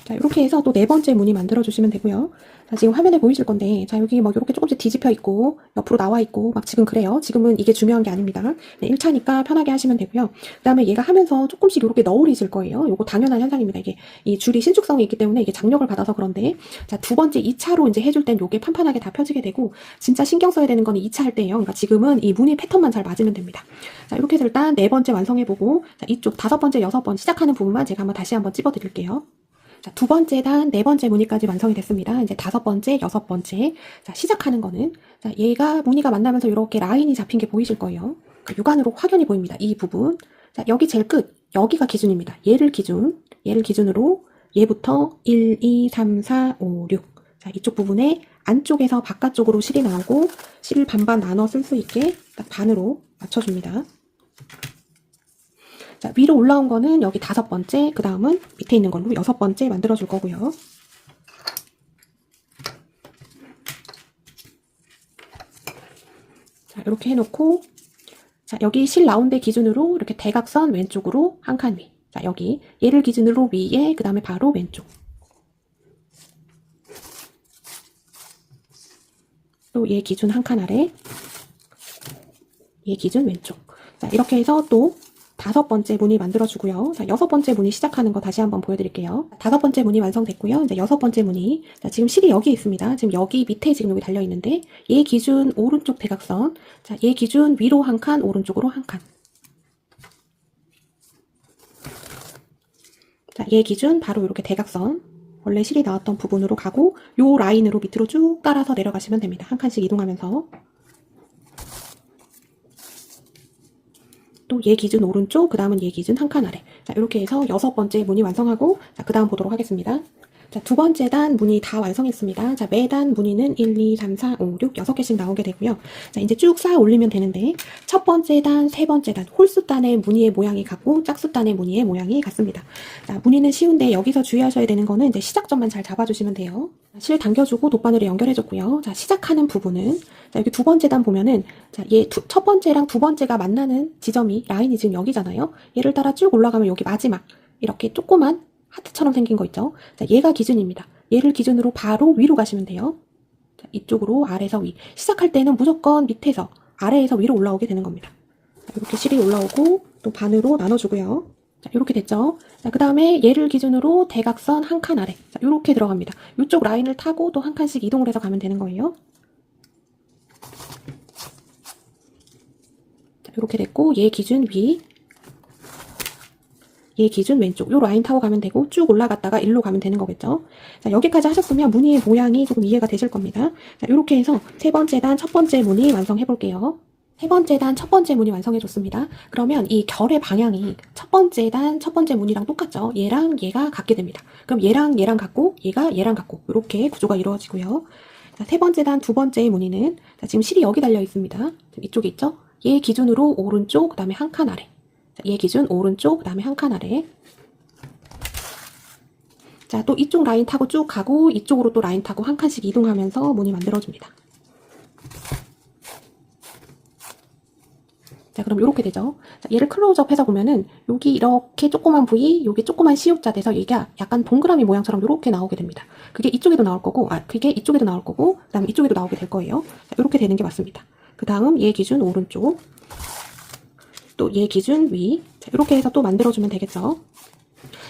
자, 이렇게 해서 또 네 번째 무늬 만들어주시면 되고요. 자, 지금 화면에 보이실 건데, 자, 여기 막 이렇게 조금씩 뒤집혀 있고, 옆으로 나와 있고, 막 지금 그래요. 지금은 이게 중요한 게 아닙니다. 네, 1차니까 편하게 하시면 되고요. 그 다음에 얘가 하면서 조금씩 이렇게 너울이질 거예요. 요거 당연한 현상입니다. 이게, 이 줄이 신축성이 있기 때문에 이게 장력을 받아서 그런데, 자, 두 번째 2차로 이제 해줄 땐 요게 판판하게 다 펴지게 되고, 진짜 신경 써야 되는 거는 2차 할 때예요. 그러니까 지금은 이 무늬 패턴만 잘 맞으면 됩니다. 자, 이렇게 해서 일단 네 번째 완성해보고, 자, 이쪽 5번째, 6번 시작하는 부분만 제가 다시 한번 찝어 드릴게요. 자, 두 번째 단, 네 번째 무늬까지 완성이 됐습니다. 이제 다섯 번째, 여섯 번째. 자, 시작하는 거는, 자, 얘가 무늬가 만나면서 이렇게 라인이 잡힌 게 보이실 거예요. 육안으로 확연히 보입니다. 이 부분. 자, 여기 제일 끝. 여기가 기준입니다. 얘를 기준으로 얘부터 1, 2, 3, 4, 5, 6. 자, 이쪽 부분에 안쪽에서 바깥쪽으로 실이 나오고 실을 반반 나눠 쓸 수 있게 딱 반으로 맞춰줍니다. 자, 위로 올라온 거는 여기 다섯 번째, 그 다음은 밑에 있는 걸로 여섯 번째 만들어줄 거고요. 자, 이렇게 해놓고, 자, 여기 실 나온 데 기준으로 이렇게 대각선 왼쪽으로 한 칸 위. 자, 여기 얘를 기준으로 위에, 그 다음에 바로 왼쪽. 또 얘 기준 한 칸 아래, 얘 기준 왼쪽. 자, 이렇게 해서 또 다섯 번째 무늬 만들어주고요. 자, 여섯 번째 무늬 시작하는 거 다시 한번 보여드릴게요. 다섯 번째 무늬 완성됐고요. 이제 여섯 번째 무늬. 자, 지금 실이 여기 있습니다. 지금 여기 밑에 지금 여기 달려있는데, 얘 기준 오른쪽 대각선. 자, 얘 기준 위로 한 칸, 오른쪽으로 한 칸. 자, 얘 기준 바로 이렇게 대각선. 원래 실이 나왔던 부분으로 가고, 요 라인으로 밑으로 쭉 따라서 내려가시면 됩니다. 한 칸씩 이동하면서. 또 얘 기준 오른쪽, 그 다음은 얘 기준 한 칸 아래. 자, 이렇게 해서 여섯 번째 무늬 완성하고, 자, 그 다음 보도록 하겠습니다. 자, 두 번째 단 무늬 다 완성했습니다. 자, 매단 무늬는 1, 2, 3, 4, 5, 6, 6개씩 나오게 되고요. 자, 이제 쭉 쌓아 올리면 되는데, 첫 번째 단, 세 번째 단, 홀수 단의 무늬의 모양이 같고, 짝수 단의 무늬의 모양이 같습니다. 자, 무늬는 쉬운데 여기서 주의하셔야 되는 거는 이제 시작점만 잘 잡아주시면 돼요. 실 당겨주고 돗바늘을 연결해줬고요. 자, 시작하는 부분은, 자, 여기 두 번째 단 보면은, 자, 첫 번째랑 두 번째가 만나는 지점이, 라인이 지금 여기잖아요. 얘를 따라 쭉 올라가면 여기 마지막, 이렇게 조그만 하트처럼 생긴 거 있죠? 자, 얘가 기준입니다. 얘를 기준으로 바로 위로 가시면 돼요. 자, 이쪽으로 아래에서 위. 시작할 때는 무조건 밑에서 아래에서 위로 올라오게 되는 겁니다. 자, 이렇게 실이 올라오고 또 반으로 나눠주고요. 자, 이렇게 됐죠? 자, 그 다음에 얘를 기준으로 대각선 한 칸 아래. 자, 이렇게 들어갑니다. 이쪽 라인을 타고 또 한 칸씩 이동을 해서 가면 되는 거예요. 자, 이렇게 됐고 얘 기준 위. 얘 기준 왼쪽, 요 라인 타고 가면 되고 쭉 올라갔다가 일로 가면 되는 거겠죠. 자, 여기까지 하셨으면 무늬의 모양이 조금 이해가 되실 겁니다. 자, 이렇게 해서 세 번째 단 첫 번째 무늬 완성해 볼게요. 세 번째 단 첫 번째 무늬 완성해 줬습니다. 그러면 이 결의 방향이 첫 번째 단 첫 번째 무늬랑 똑같죠. 얘랑 얘가 같게 됩니다. 그럼 얘랑 얘랑 같고 얘가 얘랑 같고 이렇게 구조가 이루어지고요. 자, 세 번째 단 두 번째 무늬는 자, 지금 실이 여기 달려 있습니다. 이쪽에 있죠. 얘 기준으로 오른쪽, 그 다음에 한 칸 아래. 얘 기준 오른쪽, 그 다음에 한 칸 아래. 자, 또 이쪽 라인 타고 쭉 가고 이쪽으로 또 라인 타고 한 칸씩 이동하면서 무늬 만들어줍니다. 자, 그럼 이렇게 되죠. 자, 얘를 클로즈업 해서 보면은 여기 이렇게 조그만 부위, 여기 조그만 시옷자 돼서 얘가 약간 동그라미 모양처럼 이렇게 나오게 됩니다. 그게 이쪽에도 나올 거고, 그게 이쪽에도 나올 거고, 그 다음에 이쪽에도 나오게 될 거예요. 자, 이렇게 되는 게 맞습니다. 그 다음 얘 기준 오른쪽. 또 얘 기준 위. 자, 이렇게 해서 또 만들어주면 되겠죠.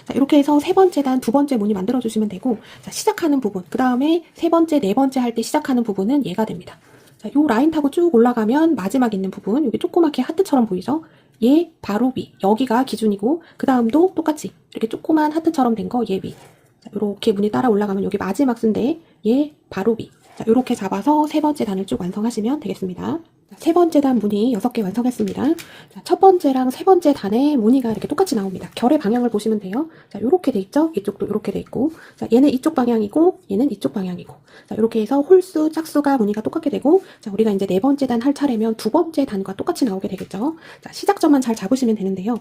자, 이렇게 해서 세 번째 단 두 번째 무늬 만들어주시면 되고, 자, 시작하는 부분, 그 다음에 세 번째, 네 번째 할 때 시작하는 부분은 얘가 됩니다. 자, 요 라인 타고 쭉 올라가면 마지막 있는 부분, 여기 조그맣게 하트처럼 보이죠? 얘 바로 위, 여기가 기준이고, 그 다음도 똑같이 이렇게 조그만 하트처럼 된 거 얘 위. 자, 요렇게 무늬 따라 올라가면 여기 마지막 쓴데 얘 바로 위. 자, 요렇게 잡아서 세 번째 단을 쭉 완성하시면 되겠습니다. 세 번째 단 무늬 6개 완성했습니다. 자, 첫 번째랑 세 번째 단의 무늬가 이렇게 똑같이 나옵니다. 결의 방향을 보시면 돼요. 자, 요렇게 돼 있죠? 이쪽도 이렇게 돼 있고. 자, 얘는 이쪽 방향이고, 얘는 이쪽 방향이고. 자, 이렇게 해서 홀수, 짝수가 무늬가 똑같게 되고, 자, 우리가 이제 네 번째 단 할 차례면 두 번째 단과 똑같이 나오게 되겠죠? 자, 시작점만 잘 잡으시면 되는데요.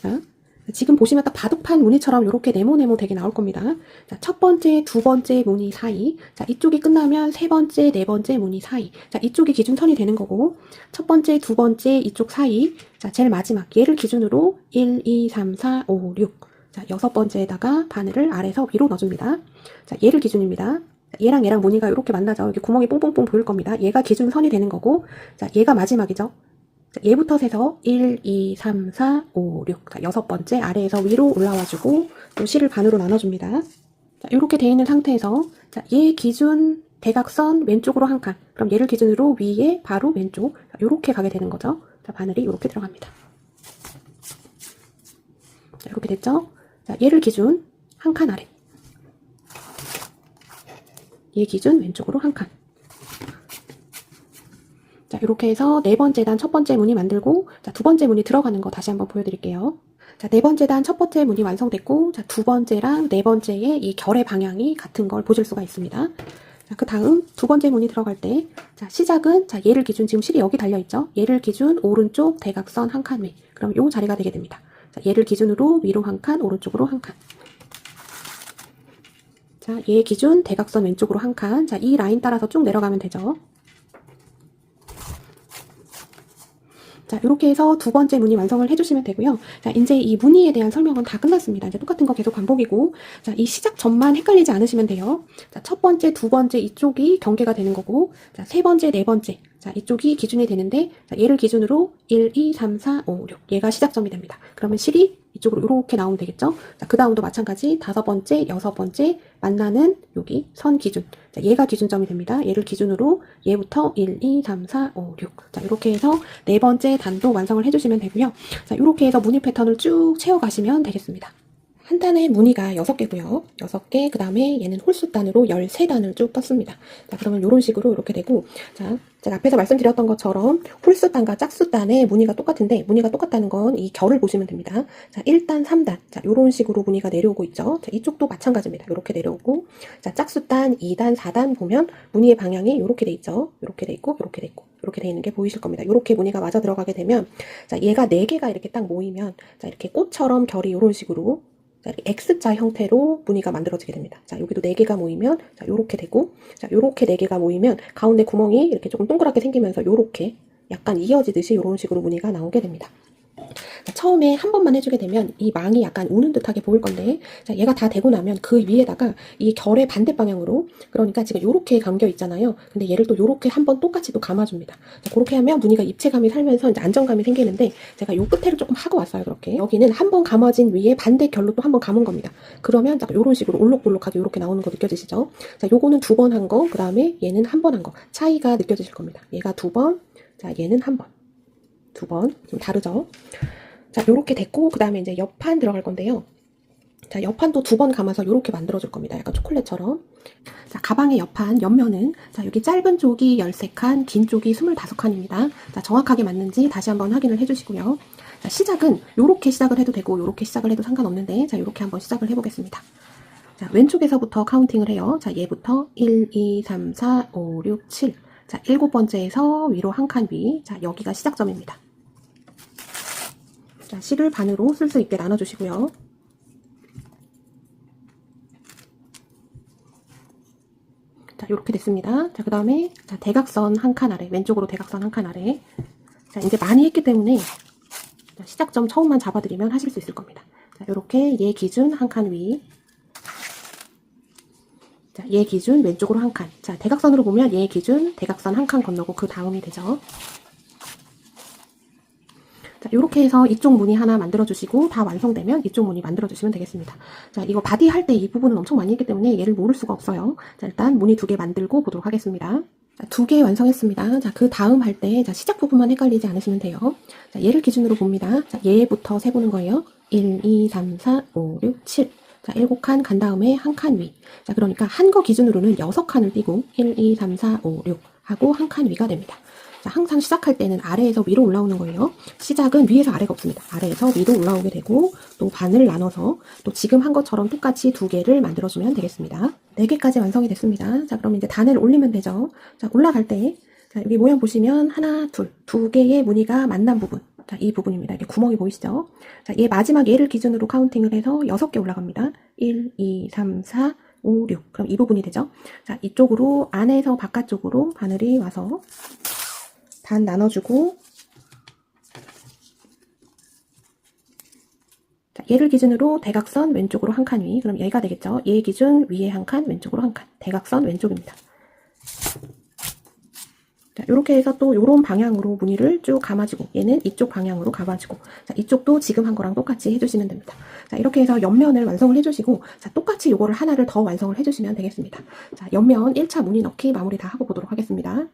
자, 지금 보시면 딱 바둑판 무늬처럼 이렇게 네모네모 되게 나올 겁니다. 자, 첫 번째, 두 번째 무늬 사이. 자, 이쪽이 끝나면 세 번째, 네 번째 무늬 사이. 자, 이쪽이 기준선이 되는 거고, 첫 번째, 두 번째 이쪽 사이. 자, 제일 마지막 얘를 기준으로 1, 2, 3, 4, 5, 6. 자, 여섯 번째에다가 바늘을 아래에서 위로 넣어줍니다. 자, 얘를 기준입니다. 얘랑 얘랑 무늬가 이렇게 만나죠. 여기 구멍이 뽕뽕뽕 보일 겁니다. 얘가 기준선이 되는 거고, 자, 얘가 마지막이죠. 자, 얘부터 세서 1, 2, 3, 4, 5, 6. 자, 여섯 번째 아래에서 위로 올라와주고 또 실을 반으로 나눠줍니다. 자, 이렇게 돼 있는 상태에서 자, 얘 기준 대각선 왼쪽으로 한 칸. 그럼 얘를 기준으로 위에 바로 왼쪽. 자, 이렇게 가게 되는 거죠. 자, 바늘이 이렇게 들어갑니다. 자, 이렇게 됐죠? 자, 얘를 기준 한 칸 아래. 얘 기준 왼쪽으로 한 칸. 자, 이렇게 해서 네 번째 단 첫 번째 무늬 만들고, 자, 두 번째 무늬 들어가는 거 다시 한번 보여드릴게요. 자, 네 번째 단 첫 번째 무늬 완성됐고, 자, 두 번째랑 네 번째의 이 결의 방향이 같은 걸 보실 수가 있습니다. 자, 그 다음 두 번째 무늬 들어갈 때, 자, 시작은, 자, 얘를 기준, 지금 실이 여기 달려있죠? 얘를 기준 오른쪽 대각선 한 칸 위. 그럼 요 자리가 되게 됩니다. 자, 얘를 기준으로 위로 한 칸, 오른쪽으로 한 칸. 자, 얘 기준 대각선 왼쪽으로 한 칸. 자, 이 라인 따라서 쭉 내려가면 되죠. 자, 이렇게 해서 두 번째 무늬 완성을 해주시면 되고요. 자, 이제 이 무늬에 대한 설명은 다 끝났습니다. 이제 똑같은 거 계속 반복이고, 자, 이 시작 전만 헷갈리지 않으시면 돼요. 자, 첫 번째, 두 번째 이쪽이 경계가 되는 거고, 자, 세 번째, 네 번째, 자, 이쪽이 기준이 되는데, 자, 얘를 기준으로 1, 2, 3, 4, 5, 6. 얘가 시작점이 됩니다. 그러면 실이 이쪽으로 이렇게 나오면 되겠죠? 자, 그 다음도 마찬가지 다섯 번째, 여섯 번째 만나는 여기 선 기준. 자, 얘가 기준점이 됩니다. 얘를 기준으로 얘부터 1, 2, 3, 4, 5, 6. 자, 이렇게 해서 네 번째 단도 완성을 해주시면 되고요. 자, 이렇게 해서 무늬 패턴을 쭉 채워가시면 되겠습니다. 한 단에 무늬가 6개고요. 6개, 그 다음에 얘는 홀수단으로 13단을 쭉 떴습니다. 자, 그러면 이런 식으로 이렇게 되고, 자, 제가 앞에서 말씀드렸던 것처럼 홀수단과 짝수단의 무늬가 똑같은데, 무늬가 똑같다는 건 이 결을 보시면 됩니다. 자, 1단, 3단. 자, 이런 식으로 무늬가 내려오고 있죠. 자, 이쪽도 마찬가지입니다. 이렇게 내려오고, 자, 짝수단, 2단, 4단 보면 무늬의 방향이 이렇게 돼 있죠. 이렇게 돼 있고, 이렇게 돼 있고, 이렇게 돼 있는 게 보이실 겁니다. 이렇게 무늬가 맞아 들어가게 되면, 자, 얘가 4개가 이렇게 딱 모이면, 자, 이렇게 꽃처럼 결이 이런 식으로 자, 이렇게 X자 형태로 무늬가 만들어지게 됩니다. 자, 여기도 4개가 모이면, 자, 요렇게 되고, 자, 요렇게 4개가 모이면, 가운데 구멍이 이렇게 조금 동그랗게 생기면서 요렇게 약간 이어지듯이 요런 식으로 무늬가 나오게 됩니다. 자, 처음에 한 번만 해주게 되면 이 망이 약간 우는 듯하게 보일 건데, 자, 얘가 다 되고 나면 그 위에다가 이 결의 반대 방향으로, 그러니까 지금 요렇게 감겨 있잖아요. 근데 얘를 또 요렇게 한 번 똑같이 또 감아줍니다. 자, 그렇게 하면 무늬가 입체감이 살면서 이제 안정감이 생기는데, 제가 요 끝에를 조금 하고 왔어요. 그렇게 여기는 한 번 감아진 위에 반대 결로 또 한 번 감은 겁니다. 그러면 자, 요런 식으로 올록볼록하게 요렇게 나오는 거 느껴지시죠? 자, 요거는 2번 한 거, 그 다음에 얘는 한 번 한 거, 차이가 느껴지실 겁니다. 얘가 2번, 자, 얘는 한 번, 2번, 좀 다르죠? 자, 요렇게 됐고, 그 다음에 이제 옆판 들어갈 건데요. 자, 옆판도 2번 감아서 요렇게 만들어줄 겁니다. 약간 초콜릿처럼. 자, 가방의 옆판, 옆면은, 자, 여기 짧은 쪽이 13칸, 긴 쪽이 25칸입니다. 자, 정확하게 맞는지 다시 한번 확인을 해주시고요. 자, 시작은 요렇게 시작을 해도 되고, 요렇게 시작을 해도 상관없는데, 자, 요렇게 한번 시작을 해보겠습니다. 자, 왼쪽에서부터 카운팅을 해요. 자, 얘부터 1, 2, 3, 4, 5, 6, 7. 자, 7번째에서 위로 한 칸 위. 자, 여기가 시작점입니다. 자, 실을 반으로 쓸 수 있게 나눠주시고요. 자, 이렇게 됐습니다. 자, 그 다음에 자, 대각선 한 칸 아래, 왼쪽으로 대각선 한 칸 아래. 자, 이제 많이 했기 때문에 자, 시작점 처음만 잡아드리면 하실 수 있을 겁니다. 자, 이렇게 얘 기준 한 칸 위. 자, 얘 기준 왼쪽으로 한 칸. 자, 대각선으로 보면 얘 기준 대각선 한 칸 건너고 그 다음이 되죠. 자, 이렇게 해서 이쪽 무늬 하나 만들어주시고 다 완성되면 이쪽 무늬 만들어주시면 되겠습니다. 자, 이거 바디 할 때 이 부분은 엄청 많이 했기 때문에 얘를 모를 수가 없어요. 자, 일단 무늬 2개 만들고 보도록 하겠습니다. 자, 2개 완성했습니다. 자, 그 다음 할 때, 자, 시작 부분만 헷갈리지 않으시면 돼요. 자, 얘를 기준으로 봅니다. 자, 얘부터 세보는 거예요. 1, 2, 3, 4, 5, 6, 7. 자, 7칸 간 다음에 한 칸 위. 자, 그러니까 한 거 기준으로는 6칸을 띄고 1, 2, 3, 4, 5, 6 하고 한 칸 위가 됩니다. 자, 항상 시작할 때는 아래에서 위로 올라오는 거예요. 시작은 위에서 아래가 없습니다. 아래에서 위로 올라오게 되고 또 반을 나눠서 또 지금 한 것처럼 똑같이 2개를 만들어주면 되겠습니다. 4개까지 완성이 됐습니다. 자, 그럼 이제 단을 올리면 되죠. 자, 올라갈 때 자, 여기 모양 보시면 하나, 둘, 2개의 무늬가 만난 부분. 자, 이 부분입니다. 이게 구멍이 보이시죠? 자, 얘 마지막 얘를 기준으로 카운팅을 해서 6개 올라갑니다. 1, 2, 3, 4, 5, 6. 그럼 이 부분이 되죠. 자, 이쪽으로 안에서 바깥쪽으로 바늘이 와서 반 나눠주고, 자, 얘를 기준으로 대각선 왼쪽으로 한 칸 위. 그럼 얘가 되겠죠. 얘 기준 위에 한 칸, 왼쪽으로 한 칸. 대각선 왼쪽입니다. 자, 이렇게 해서 또 이런 방향으로 무늬를 쭉 감아주고, 얘는 이쪽 방향으로 감아주고, 자, 이쪽도 지금 한 거랑 똑같이 해주시면 됩니다. 자, 이렇게 해서 옆면을 완성을 해주시고, 자, 똑같이 요거를 하나를 더 완성을 해주시면 되겠습니다. 자, 옆면 1차 무늬 넣기 마무리 다 하고 보도록 하겠습니다.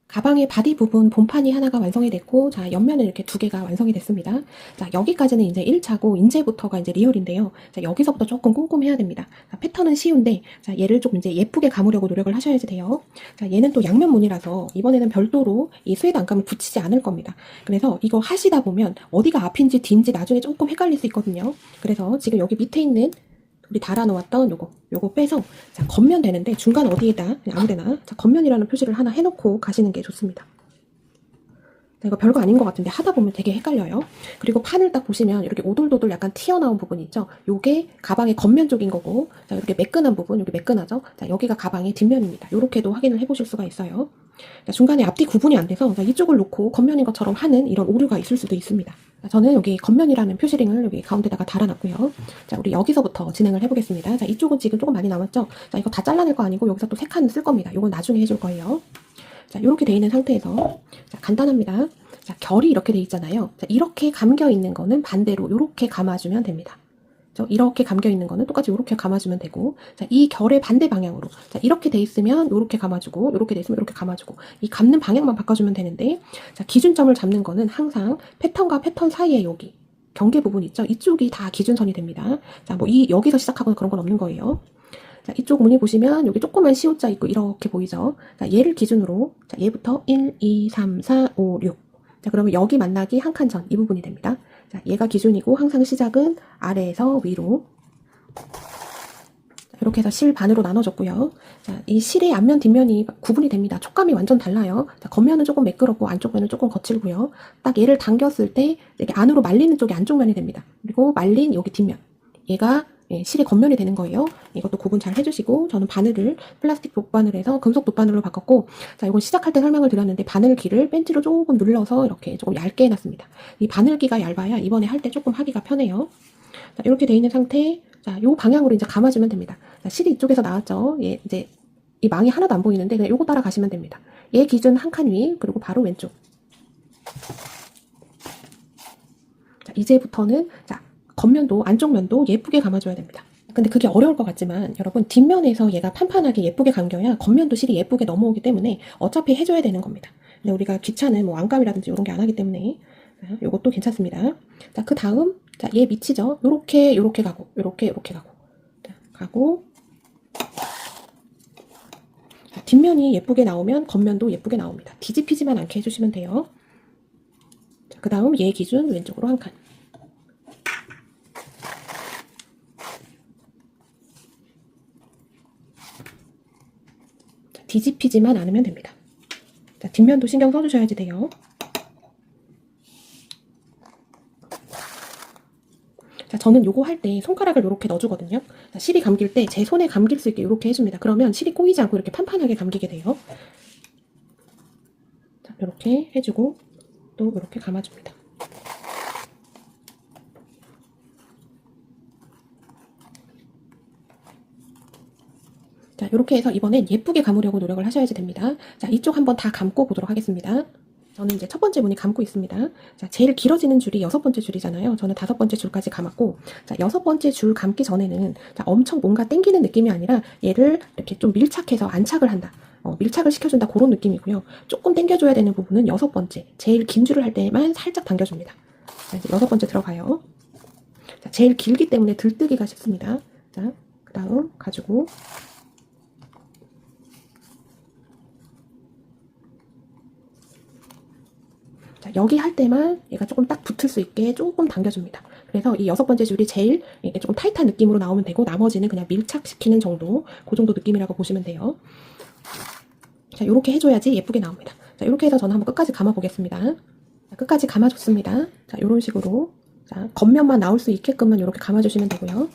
가방의 바디 부분 본판이 하나가 완성이 됐고, 자, 옆면은 이렇게 두 개가 완성이 됐습니다. 자, 여기까지는 이제 1차고, 이제부터가 이제 리얼인데요. 자, 여기서부터 조금 꼼꼼해야 됩니다. 자, 패턴은 쉬운데, 자, 얘를 좀 이제 예쁘게 감으려고 노력을 하셔야지 돼요. 자, 얘는 또 양면 무늬라서, 이번에는 별도로 이 스웨드 안감을 붙이지 않을 겁니다. 그래서 이거 하시다 보면, 어디가 앞인지 뒤인지 나중에 조금 헷갈릴 수 있거든요. 그래서 지금 여기 밑에 있는 우리 달아놓았던 요거 빼서, 자, 겉면 되는데 중간 어디에다 그냥 아무데나, 자, 겉면이라는 표시를 하나 해놓고 가시는 게 좋습니다. 자, 이거 별거 아닌 것 같은데 하다 보면 되게 헷갈려요. 그리고 판을 딱 보시면 이렇게 오돌도돌 약간 튀어나온 부분이 있죠. 요게 가방의 겉면 쪽인 거고, 자, 이렇게 매끈한 부분, 여기 매끈하죠. 자, 여기가 가방의 뒷면입니다. 요렇게도 확인을 해보실 수가 있어요. 자, 중간에 앞뒤 구분이 안 돼서, 자, 이쪽을 놓고 겉면인 것처럼 하는 이런 오류가 있을 수도 있습니다. 자, 저는 여기 겉면이라는 표시링을 여기 가운데다가 달아놨고요. 자, 우리 여기서부터 진행을 해보겠습니다. 자, 이쪽은 지금 조금 많이 남았죠. 자, 이거 다 잘라낼 거 아니고 여기서 또 3칸 쓸 겁니다. 요건 나중에 해줄 거예요. 자, 이렇게 돼 있는 상태에서, 자, 간단합니다. 자, 결이 이렇게 돼 있잖아요. 자, 이렇게 감겨 있는 거는 반대로 이렇게 감아주면 됩니다. 이렇게 감겨 있는 거는 똑같이 이렇게 감아주면 되고, 자, 이 결의 반대 방향으로, 자, 이렇게 돼 있으면 이렇게 감아주고, 이렇게 돼 있으면 이렇게 감아주고, 이 감는 방향만 바꿔주면 되는데, 자, 기준점을 잡는 거는 항상 패턴과 패턴 사이에 여기 경계 부분 있죠. 이쪽이 다 기준선이 됩니다. 자, 뭐 여기서 시작하거나 그런 건 없는 거예요. 자, 이쪽 무늬 보시면 여기 조그만 시옷자 있고 이렇게 보이죠. 자, 얘를 기준으로, 자, 얘부터 1, 2, 3, 4, 5, 6. 자, 그러면 여기 만나기 한 칸 전 이 부분이 됩니다. 자, 얘가 기준이고 항상 시작은 아래에서 위로. 자, 이렇게 해서 실 반으로 나눠줬고요. 자, 이 실의 앞면 뒷면이 구분이 됩니다. 촉감이 완전 달라요. 자, 겉면은 조금 매끄럽고 안쪽 면은 조금 거칠고요. 딱 얘를 당겼을 때 이렇게 안으로 말리는 쪽이 안쪽 면이 됩니다. 그리고 말린 여기 뒷면. 얘가 실의 겉면이 되는 거예요. 이것도 구분 잘 해주시고, 저는 바늘을 플라스틱 돗바늘에서 금속 돗바늘로 바꿨고, 자, 이건 시작할 때 설명을 드렸는데 바늘기를 벤치로 조금 눌러서 이렇게 조금 얇게 해놨습니다. 이 바늘기가 얇아야 이번에 할 때 조금 하기가 편해요. 자, 이렇게 돼 있는 상태, 자, 요 방향으로 이제 감아주면 됩니다. 자, 실이 이쪽에서 나왔죠. 얘 이제 이 망이 하나도 안 보이는데 그냥 요거 따라 가시면 됩니다. 얘 기준 한 칸 위, 그리고 바로 왼쪽. 자, 이제부터는, 자, 겉면도 안쪽 면도 예쁘게 감아줘야 됩니다. 근데 그게 어려울 것 같지만 여러분, 뒷면에서 얘가 판판하게 예쁘게 감겨야 겉면도 실이 예쁘게 넘어오기 때문에 어차피 해줘야 되는 겁니다. 근데 우리가 귀찮은 뭐 안감이라든지 이런 게 안 하기 때문에, 자, 요것도 괜찮습니다. 자, 그 다음, 자, 얘 밑이죠. 요렇게 가고, 요렇게 가고, 자, 가고. 자, 뒷면이 예쁘게 나오면 겉면도 예쁘게 나옵니다. 뒤집히지만 않게 해주시면 돼요. 자, 그 다음 얘 기준 왼쪽으로 한 칸. 뒤집히지만 않으면 됩니다. 자, 뒷면도 신경 써주셔야지 돼요. 자, 저는 요거 할 때 손가락을 이렇게 넣어주거든요. 자, 실이 감길 때 제 손에 감길 수 있게 이렇게 해줍니다. 그러면 실이 꼬이지 않고 이렇게 판판하게 감기게 돼요. 자, 이렇게 해주고 또 이렇게 감아줍니다. 자, 이렇게 해서 이번엔 예쁘게 감으려고 노력을 하셔야지 됩니다. 자, 이쪽 한번 다 감고 보도록 하겠습니다. 저는 이제 첫 번째 무늬 감고 있습니다. 자, 제일 길어지는 줄이 6번째 줄이잖아요. 저는 5번째 줄까지 감았고, 자, 6번째 줄 감기 전에는, 자, 엄청 뭔가 당기는 느낌이 아니라 얘를 이렇게 좀 밀착해서 안착을 한다. 밀착을 시켜준다. 그런 느낌이고요. 조금 당겨줘야 되는 부분은 6번째, 제일 긴 줄을 할 때만 살짝 당겨줍니다. 자, 이제 6번째 들어가요. 자, 제일 길기 때문에 들뜨기가 쉽습니다. 자, 그 다음 가지고, 자, 여기 할 때만 얘가 조금 딱 붙을 수 있게 조금 당겨줍니다. 그래서 이 6번째 줄이 제일 이게 조금 타이트한 느낌으로 나오면 되고, 나머지는 그냥 밀착시키는 정도, 그 정도 느낌이라고 보시면 돼요. 자, 요렇게 해줘야지 예쁘게 나옵니다. 자, 요렇게 해서 저는 한번 끝까지 감아보겠습니다. 자, 끝까지 감아줬습니다. 자, 요런 식으로. 자, 겉면만 나올 수 있게끔만 요렇게 감아주시면 되고요.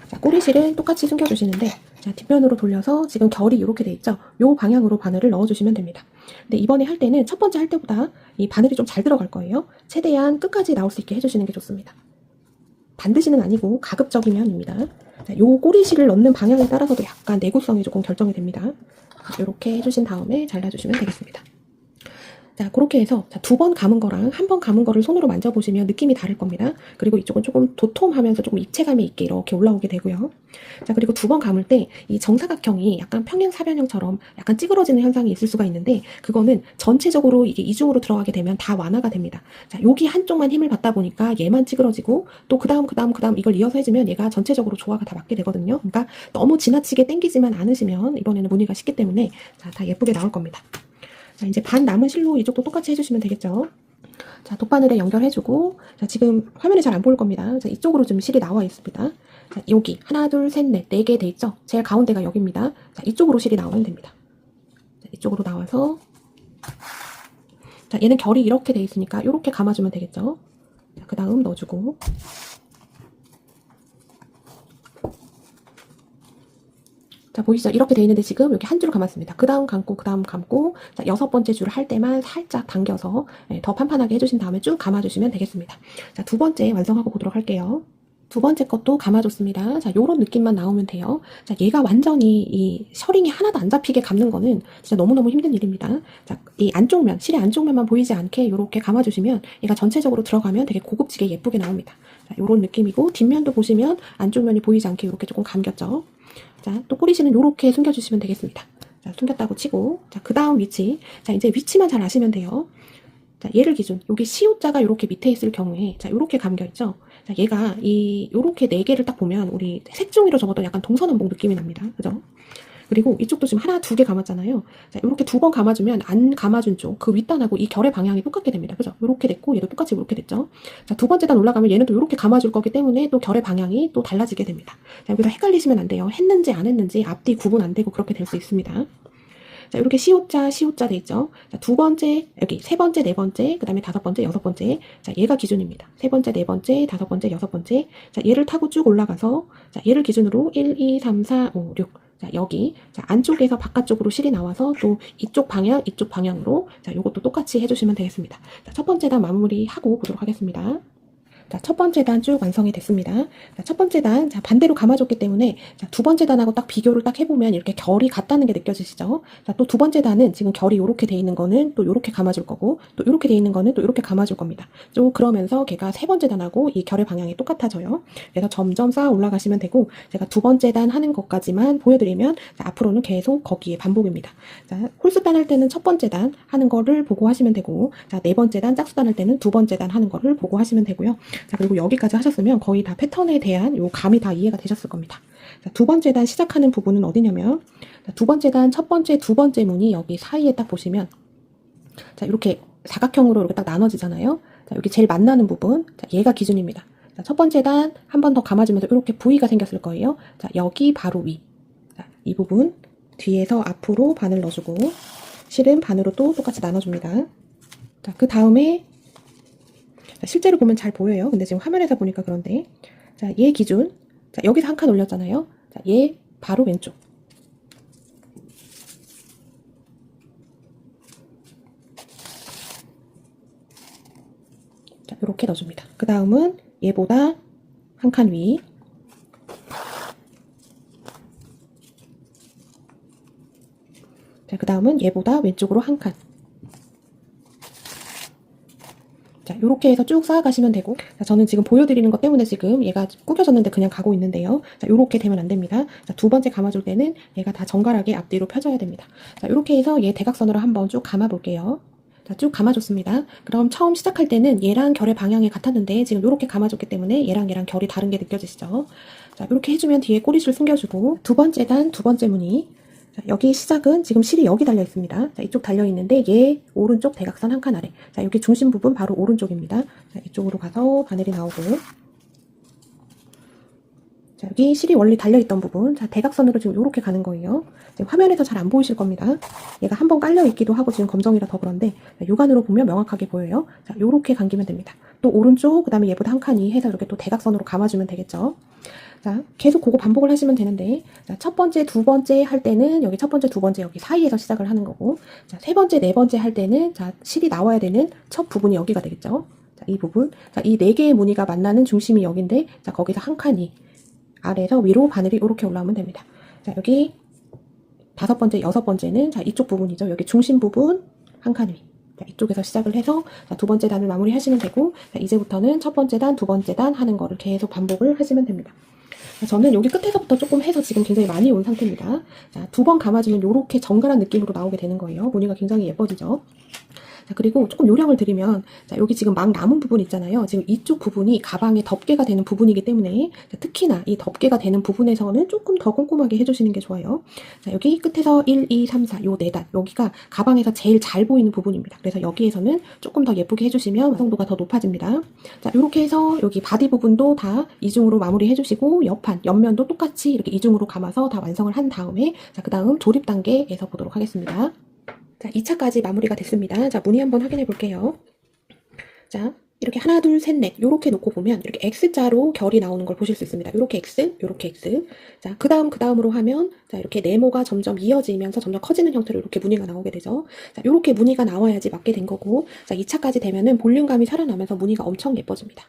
자, 꼬리실은 똑같이 숨겨주시는데, 자, 뒷면으로 돌려서 지금 결이 이렇게 돼 있죠? 요 방향으로 바늘을 넣어주시면 됩니다. 근데 이번에 할 때는 첫 번째 할 때보다 이 바늘이 좀 잘 들어갈 거예요. 최대한 끝까지 나올 수 있게 해주시는 게 좋습니다. 반드시는 아니고 가급적이면입니다. 자, 요 꼬리실을 넣는 방향에 따라서도 약간 내구성이 조금 결정이 됩니다. 이렇게 해주신 다음에 잘라주시면 되겠습니다. 자, 그렇게 해서 두 번 감은 거랑 한 번 감은 거를 손으로 만져보시면 느낌이 다를 겁니다. 그리고 이쪽은 조금 도톰하면서 조금 입체감이 있게 이렇게 올라오게 되고요. 자, 그리고 두 번 감을 때 이 정사각형이 약간 평행사변형처럼 약간 찌그러지는 현상이 있을 수가 있는데, 그거는 전체적으로 이게 이중으로 들어가게 되면 다 완화가 됩니다. 자, 여기 한쪽만 힘을 받다 보니까 얘만 찌그러지고, 또 그 다음 이걸 이어서 해주면 얘가 전체적으로 조화가 다 맞게 되거든요. 그러니까 너무 지나치게 당기지만 않으시면 이번에는 무늬가 쉽기 때문에 자, 다 예쁘게 나올 겁니다. 자, 이제 반 남은 실로 이쪽도 똑같이 해주시면 되겠죠. 자, 돗바늘에 연결해주고, 자, 지금 화면에 잘 안 보일 겁니다. 자, 이쪽으로 좀 실이 나와 있습니다. 자, 여기 하나, 둘, 셋, 넷, 4개 돼 있죠? 제일 가운데가 여기입니다. 자, 이쪽으로 실이 나오면 됩니다. 자, 이쪽으로 나와서, 자, 얘는 결이 이렇게 돼 있으니까 이렇게 감아주면 되겠죠? 자, 그 다음 넣어주고, 자, 보이시죠? 이렇게 돼 있는데 지금 여기 한 줄을 감았습니다. 그 다음 감고, 그 다음 감고, 자, 6번째 줄을 할 때만 살짝 당겨서 더 판판하게 해주신 다음에 쭉 감아주시면 되겠습니다. 자, 2번째 완성하고 보도록 할게요. 2번째 것도 감아줬습니다. 자, 요런 느낌만 나오면 돼요. 자, 얘가 완전히 이 셔링이 하나도 안 잡히게 감는 거는 진짜 너무너무 힘든 일입니다. 자, 이 안쪽면, 실의 안쪽면만 보이지 않게 요렇게 감아주시면 얘가 전체적으로 들어가면 되게 고급지게 예쁘게 나옵니다. 자, 요런 느낌이고, 뒷면도 보시면 안쪽면이 보이지 않게 요렇게 조금 감겼죠. 자, 또 꼬리실은 요렇게 숨겨주시면 되겠습니다. 자, 숨겼다고 치고, 자, 그 다음 위치. 자, 이제 위치만 잘 아시면 돼요. 자, 얘를 기준, 여기 시옷자가 요렇게 밑에 있을 경우에, 자, 요렇게 감겨있죠? 자, 얘가 요렇게 4개를 딱 보면, 우리 색종이로 적었던 약간 동서남북 느낌이 납니다. 그죠? 그리고 이쪽도 지금 하나, 2개 감았잖아요. 자, 이렇게 2번 감아주면 안 감아준 쪽, 그 윗단하고 이 결의 방향이 똑같게 됩니다. 그죠? 이렇게 됐고, 얘도 똑같이 이렇게 됐죠? 자, 2번째 단 올라가면 얘는 또 이렇게 감아줄 거기 때문에 또 결의 방향이 또 달라지게 됩니다. 자, 여기서 헷갈리시면 안 돼요. 했는지 안 했는지 앞뒤 구분 안 되고 그렇게 될 수 있습니다. 자, 이렇게 시옷자 돼 있죠? 자, 2번째, 여기 3번째, 4번째, 그 다음에 5번째, 6번째. 자, 얘가 기준입니다. 3번째, 4번째, 5번째, 6번째. 자, 얘를 타고 쭉 올라가서, 자, 얘를 기준으로 1, 2, 3, 4, 5, 6. 자, 여기. 자, 안쪽에서 바깥쪽으로 실이 나와서 또 이쪽 방향으로. 자, 요것도 똑같이 해주시면 되겠습니다. 자, 첫 번째 단 마무리하고 보도록 하겠습니다. 자, 첫 번째 단 쭉 완성이 됐습니다. 자, 첫 번째 단, 자, 반대로 감아줬기 때문에, 자, 두 번째 단하고 딱 비교를 딱 해보면 이렇게 결이 같다는 게 느껴지시죠? 자, 또 두 번째 단은 지금 결이 요렇게 돼 있는 거는 또 요렇게 감아줄 거고, 또 요렇게 돼 있는 거는 또 요렇게 감아줄 겁니다. 좀 그러면서 걔가 세 번째 단하고 이 결의 방향이 똑같아져요. 그래서 점점 쌓아 올라가시면 되고, 제가 두 번째 단 하는 것까지만 보여드리면, 자, 앞으로는 계속 거기에 반복입니다. 자, 홀수 단 할 때는 첫 번째 단 하는 거를 보고 하시면 되고, 자, 네 번째 단 짝수 단 할 때는 두 번째 단 하는 거를 보고 하시면 되고요. 자, 그리고 여기까지 하셨으면 거의 다 패턴에 대한 요 감이 다 이해가 되셨을 겁니다. 자, 두 번째 단 시작하는 부분은 어디냐면, 자, 두 번째 단 첫 번째, 두 번째 문이 여기 사이에 딱 보시면, 자, 이렇게 사각형으로 이렇게 딱 나눠지잖아요. 자, 여기 제일 만나는 부분, 자, 얘가 기준입니다. 자, 첫 번째 단 한 번 더 감아주면서 이렇게 V가 생겼을 거예요. 자, 여기 바로 위. 자, 이 부분 뒤에서 앞으로 반을 넣어주고, 실은 반으로 또 똑같이 나눠줍니다. 자, 그 다음에 실제로 보면 잘 보여요. 근데 지금 화면에서 보니까 그런데, 자, 얘 기준, 자, 여기서 한 칸 올렸잖아요. 자, 얘 바로 왼쪽. 자, 이렇게 넣어줍니다. 그 다음은 얘보다 한 칸 위. 자, 그 다음은 얘보다 왼쪽으로 한 칸. 자, 요렇게 해서 쭉 쌓아가시면 되고, 자, 저는 지금 보여드리는 것 때문에 지금 얘가 구겨졌는데 그냥 가고 있는데요. 자, 요렇게 되면 안 됩니다. 자, 두 번째 감아줄 때는 얘가 다 정갈하게 앞뒤로 펴져야 됩니다. 자, 요렇게 해서 얘 대각선으로 한번 쭉 감아볼게요. 자, 쭉 감아줬습니다. 그럼 처음 시작할 때는 얘랑 결의 방향이 같았는데 지금 요렇게 감아줬기 때문에 얘랑 결이 다른 게 느껴지시죠? 자, 요렇게 해주면 뒤에 꼬리줄 숨겨주고, 두 번째 단, 두 번째 무늬. 자, 여기 시작은 지금 실이 여기 달려 있습니다. 자, 이쪽 달려 있는데 얘 오른쪽 대각선 한 칸 아래. 자, 여기 중심 부분 바로 오른쪽입니다. 자, 이쪽으로 가서 바늘이 나오고. 자, 여기 실이 원래 달려 있던 부분. 자, 대각선으로 지금 이렇게 가는 거예요. 지금 화면에서 잘 안 보이실 겁니다. 얘가 한번 깔려 있기도 하고 지금 검정이라 더 그런데, 자, 육안으로 보면 명확하게 보여요. 자, 요렇게 감기면 됩니다. 또 오른쪽, 그 다음에 얘보다 한 칸 위 해서 이렇게 또 대각선으로 감아주면 되겠죠. 자, 계속 그거 반복을 하시면 되는데, 자, 첫 번째, 두 번째 할 때는 여기 첫 번째, 두 번째 여기 사이에서 시작을 하는 거고, 자, 세 번째, 네 번째 할 때는, 자, 실이 나와야 되는 첫 부분이 여기가 되겠죠. 자, 이 부분. 자, 이 네 개의 무늬가 만나는 중심이 여기인데, 자, 거기서 한 칸이 아래에서 위로 바늘이 이렇게 올라오면 됩니다. 자, 여기 다섯 번째, 여섯 번째는, 자, 이쪽 부분이죠. 여기 중심 부분 한 칸 위. 자, 이쪽에서 시작을 해서 자, 두 번째 단을 마무리 하시면 되고, 자, 이제부터는 첫 번째 단, 두 번째 단 하는 거를 계속 반복을 하시면 됩니다. 자, 저는 여기 끝에서부터 조금 해서 지금 굉장히 많이 온 상태입니다. 자, 두 번 감아주면 이렇게 정갈한 느낌으로 나오게 되는 거예요. 무늬가 굉장히 예뻐지죠. 자, 그리고 조금 요령을 드리면, 자, 여기 지금 막 남은 부분 있잖아요. 지금 이쪽 부분이 가방에 덮개가 되는 부분이기 때문에, 자, 특히나 이 덮개가 되는 부분에서는 조금 더 꼼꼼하게 해주시는 게 좋아요. 자, 여기 끝에서 1, 2, 3, 4, 요 4단. 여기가 가방에서 제일 잘 보이는 부분입니다. 그래서 여기에서는 조금 더 예쁘게 해주시면 완성도가 더 높아집니다. 자, 요렇게 해서 여기 바디 부분도 다 이중으로 마무리 해주시고, 옆판, 옆면도 똑같이 이렇게 이중으로 감아서 다 완성을 한 다음에, 자, 그 다음 조립 단계에서 보도록 하겠습니다. 자, 2차까지 마무리가 됐습니다. 자, 무늬 한번 확인해 볼게요. 자, 이렇게 하나, 둘, 셋, 넷 요렇게 놓고 보면 이렇게 X자로 결이 나오는 걸 보실 수 있습니다. 요렇게 X, 요렇게 X. 자, 그 다음으로 하면 자, 이렇게 네모가 점점 이어지면서 점점 커지는 형태로 이렇게 무늬가 나오게 되죠. 자, 요렇게 무늬가 나와야지 맞게 된 거고, 자, 2차까지 되면은 볼륨감이 살아나면서 무늬가 엄청 예뻐집니다.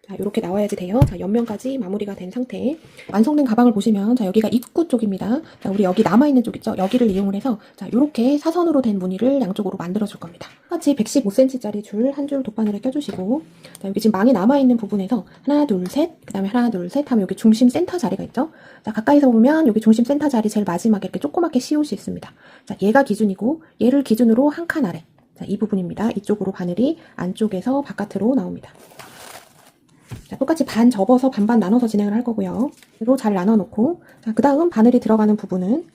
자, 이렇게 나와야지 돼요. 자, 옆면까지 마무리가 된 상태. 완성된 가방을 보시면, 자, 여기가 입구 쪽입니다. 자, 우리 여기 남아있는 쪽 있죠? 여기를 이용을 해서, 자, 요렇게 사선으로 된 무늬를 양쪽으로 만들어줄 겁니다. 똑같이 115cm짜리 줄 한 줄 돗바늘에 껴주시고, 자, 여기 지금 망이 남아있는 부분에서 하나, 둘, 셋, 그 다음에 하나, 둘, 셋 하면 여기 중심 센터 자리가 있죠? 자, 가까이서 보면 여기 중심 센터 자리 제일 마지막에 이렇게 조그맣게 씌울 수 있습니다. 자, 얘가 기준이고, 얘를 기준으로 한 칸 아래. 자, 이 부분입니다. 이쪽으로 바늘이 안쪽에서 바깥으로 나옵니다. 자, 똑같이 반 접어서 반반 나눠서 진행을 할 거고요. 그리고 잘 나눠놓고, 자, 그 다음 바늘이 들어가는 부분은,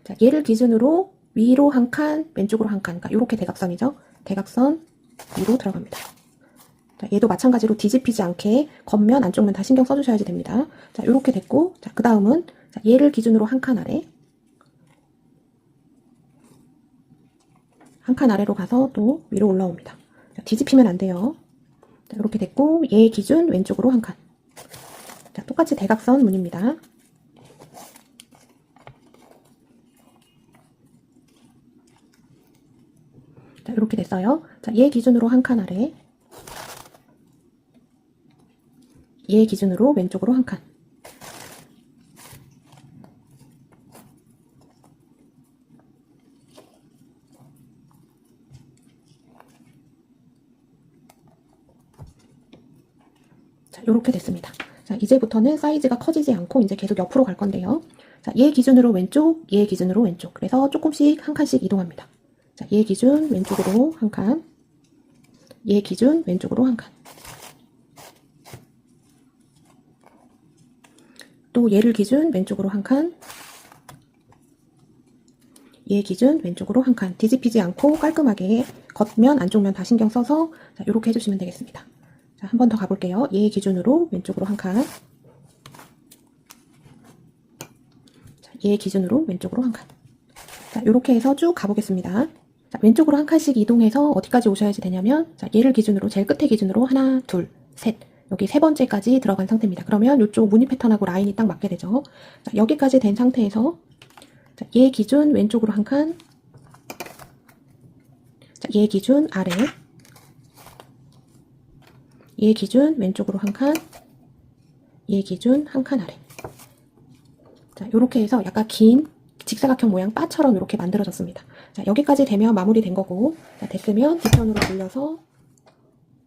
자, 얘를 기준으로 위로 한 칸, 왼쪽으로 한 칸. 그러니까 이렇게 대각선이죠. 대각선 위로 들어갑니다. 자, 얘도 마찬가지로 뒤집히지 않게 겉면, 안쪽면 다 신경 써주셔야지 됩니다. 자, 이렇게 됐고, 자, 그 다음은, 자, 얘를 기준으로 한 칸 아래. 한 칸 아래로 가서 또 위로 올라옵니다. 자, 뒤집히면 안 돼요. 자, 이렇게 됐고, 얘 기준 왼쪽으로 한 칸. 자, 똑같이 대각선 무늬입니다. 자, 이렇게 됐어요. 자, 얘 기준으로 한 칸 아래. 얘 기준으로 왼쪽으로 한 칸. 자, 요렇게 됐습니다. 자, 이제부터는 사이즈가 커지지 않고 이제 계속 옆으로 갈 건데요. 자, 얘 기준으로 왼쪽, 얘 기준으로 왼쪽. 그래서 조금씩 한 칸씩 이동합니다. 자, 얘 기준 왼쪽으로 한 칸. 얘 기준 왼쪽으로 한 칸. 또 얘를 기준 왼쪽으로 한 칸. 얘 기준 왼쪽으로 한 칸. 뒤집히지 않고 깔끔하게 겉면, 안쪽면 다 신경 써서 자, 요렇게 해주시면 되겠습니다. 자, 한 번 더 가볼게요. 얘 기준으로 왼쪽으로 한 칸. 자, 얘 기준으로 왼쪽으로 한 칸. 자, 요렇게 해서 쭉 가보겠습니다. 자, 왼쪽으로 한 칸씩 이동해서 어디까지 오셔야지 되냐면, 자, 얘를 기준으로, 제일 끝에 기준으로 하나, 둘, 셋. 여기 세 번째까지 들어간 상태입니다. 그러면 이쪽 무늬 패턴하고 라인이 딱 맞게 되죠. 자, 여기까지 된 상태에서, 자, 얘 기준 왼쪽으로 한 칸. 자, 얘 기준 아래. 얘 기준 왼쪽으로 한 칸, 얘 기준 한 칸 아래. 자, 요렇게 해서 약간 긴 직사각형 모양 바처럼 이렇게 만들어졌습니다. 자, 여기까지 되면 마무리된 거고, 자, 됐으면 뒤편으로 돌려서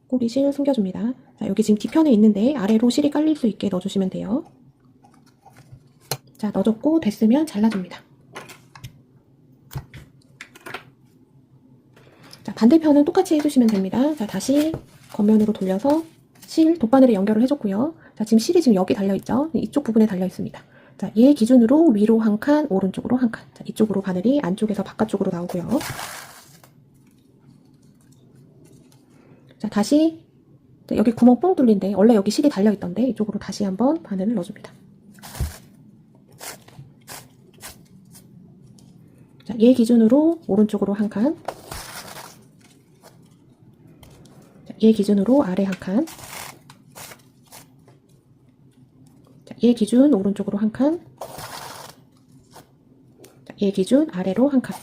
꼬리실 숨겨줍니다. 자, 여기 지금 뒤편에 있는데 아래로 실이 깔릴 수 있게 넣어주시면 돼요. 자, 넣어줬고 됐으면 잘라줍니다. 자, 반대편은 똑같이 해주시면 됩니다. 자, 다시 겉면으로 돌려서 실, 돗바늘에 연결을 해줬고요. 자, 지금 실이 지금 여기 달려있죠? 이쪽 부분에 달려있습니다. 자, 얘 기준으로 위로 한 칸, 오른쪽으로 한 칸. 자, 이쪽으로 바늘이 안쪽에서 바깥쪽으로 나오고요. 자, 다시 여기 구멍 뽕 뚫린데 원래 여기 실이 달려있던데 이쪽으로 다시 한번 바늘을 넣어줍니다. 자, 얘 기준으로 오른쪽으로 한 칸. 자, 얘 기준으로 아래 한 칸. 자, 얘 기준 오른쪽으로 한 칸. 자, 얘 기준 아래로 한 칸.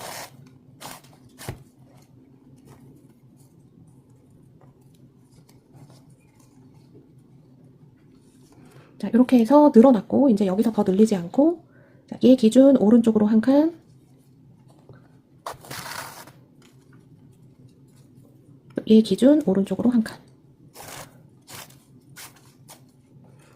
자, 이렇게 해서 늘어났고 이제 여기서 더 늘리지 않고, 자, 얘 기준 오른쪽으로 한 칸. 얘 기준 오른쪽으로 한 칸.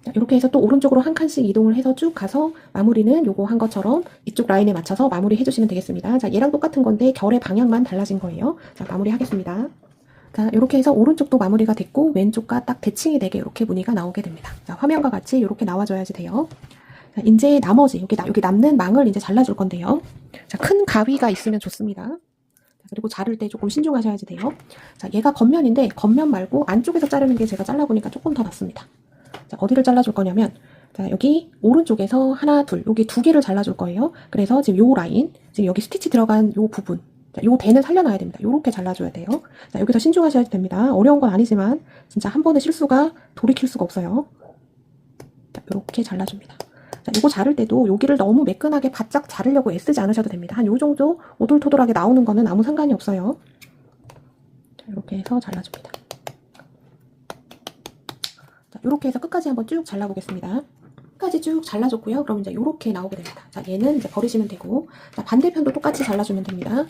자, 이렇게 해서 또 오른쪽으로 한 칸씩 이동을 해서 쭉 가서 마무리는 요거 한 것처럼 이쪽 라인에 맞춰서 마무리 해주시면 되겠습니다. 자, 얘랑 똑같은 건데 결의 방향만 달라진 거예요. 자, 마무리 하겠습니다. 자, 이렇게 해서 오른쪽도 마무리가 됐고 왼쪽과 딱 대칭이 되게 이렇게 무늬가 나오게 됩니다. 자, 화면과 같이 이렇게 나와줘야지 돼요. 자, 이제 나머지 여기 남는 망을 이제 잘라줄 건데요. 자, 큰 가위가 있으면 좋습니다. 자, 그리고 자를 때 조금 신중하셔야지 돼요. 자, 얘가 겉면인데 겉면 말고 안쪽에서 자르는 게 제가 잘라보니까 조금 더 낫습니다. 자, 어디를 잘라줄 거냐면, 자, 여기 오른쪽에서 하나, 둘, 여기 두 개를 잘라줄 거예요. 그래서 지금 요 라인, 지금 여기 스티치 들어간 요 부분, 자, 요 대는 살려놔야 됩니다. 요렇게 잘라줘야 돼요. 자, 여기서 신중하셔야 됩니다. 어려운 건 아니지만, 진짜 한 번의 실수가 돌이킬 수가 없어요. 자, 요렇게 잘라줍니다. 자, 요거 자를 때도 여기를 너무 매끈하게 바짝 자르려고 애쓰지 않으셔도 됩니다. 한 요 정도 오돌토돌하게 나오는 거는 아무 상관이 없어요. 자, 요렇게 해서 잘라줍니다. 자, 요렇게 해서 끝까지 한번 쭉 잘라보겠습니다. 끝까지 쭉 잘라줬고요. 그럼 이제 요렇게 나오게 됩니다. 자, 얘는 이제 버리시면 되고, 자, 반대편도 똑같이 잘라주면 됩니다.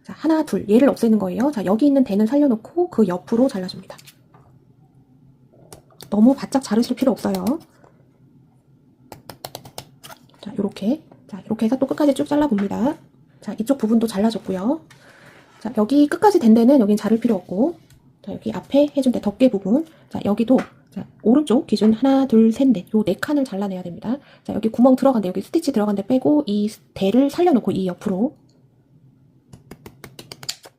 자, 하나, 둘, 얘를 없애는 거예요. 자, 여기 있는 대는 살려놓고 그 옆으로 잘라줍니다. 너무 바짝 자르실 필요 없어요. 자, 요렇게. 자, 이렇게 해서 또 끝까지 쭉 잘라봅니다. 자, 이쪽 부분도 잘라줬고요. 자, 여기 끝까지 된 데는 여긴 자를 필요 없고, 자, 여기 앞에 해준 데 덮개 부분. 자, 여기도 자, 오른쪽 기준 하나, 둘, 셋, 넷. 요 네 칸을 잘라내야 됩니다. 자, 여기 구멍 들어간 데, 여기 스티치 들어간 데 빼고 이 대를 살려놓고 이 옆으로.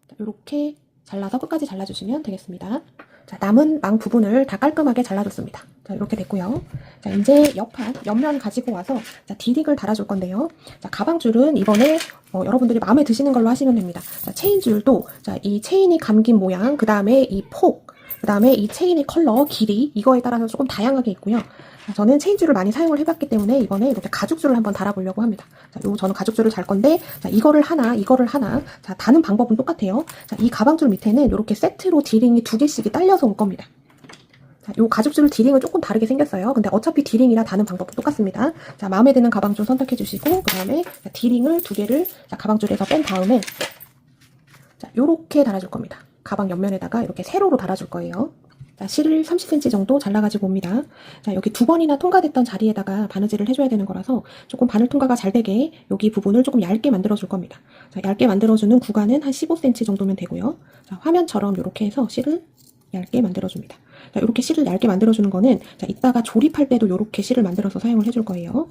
자, 요렇게 잘라서 끝까지 잘라주시면 되겠습니다. 자, 남은 망 부분을 다 깔끔하게 잘라줬습니다. 자, 이렇게 됐고요. 자, 이제 옆면 가지고 와서 자, 디릭을 달아줄 건데요. 자, 가방줄은 이번에 여러분들이 마음에 드시는 걸로 하시면 됩니다. 자, 체인줄도 자, 이 체인이 감긴 모양, 그 다음에 이 폭, 그 다음에 이 체인의 컬러, 길이 이거에 따라서 조금 다양하게 있고요. 자, 저는 체인줄을 많이 사용을 해봤기 때문에 이번에 이렇게 가죽줄을 한번 달아보려고 합니다. 자, 저는 가죽줄을 달 건데 자, 이거를 하나, 이거를 하나. 자, 다는 방법은 똑같아요. 자, 이 가방줄 밑에는 이렇게 세트로 디링이 두 개씩이 딸려서 올 겁니다. 자, 요 가죽줄 디링은 조금 다르게 생겼어요. 근데 어차피 디링이나 다는 방법은 똑같습니다. 자, 마음에 드는 가방줄 선택해 주시고 그 다음에 디링을 두 개를 자, 가방줄에서 뺀 다음에 자, 요렇게 달아줄 겁니다. 가방 옆면에다가 이렇게 세로로 달아줄 거예요. 자, 실을 30cm 정도 잘라가지고 옵니다. 자, 여기 두 번이나 통과됐던 자리에다가 바느질을 해줘야 되는 거라서 조금 바늘 통과가 잘 되게 여기 부분을 조금 얇게 만들어줄 겁니다. 자, 얇게 만들어주는 구간은 한 15cm 정도면 되고요. 자, 화면처럼 이렇게 해서 실을 얇게 만들어줍니다. 자, 이렇게 실을 얇게 만들어주는 거는 자, 이따가 조립할 때도 이렇게 실을 만들어서 사용을 해줄 거예요.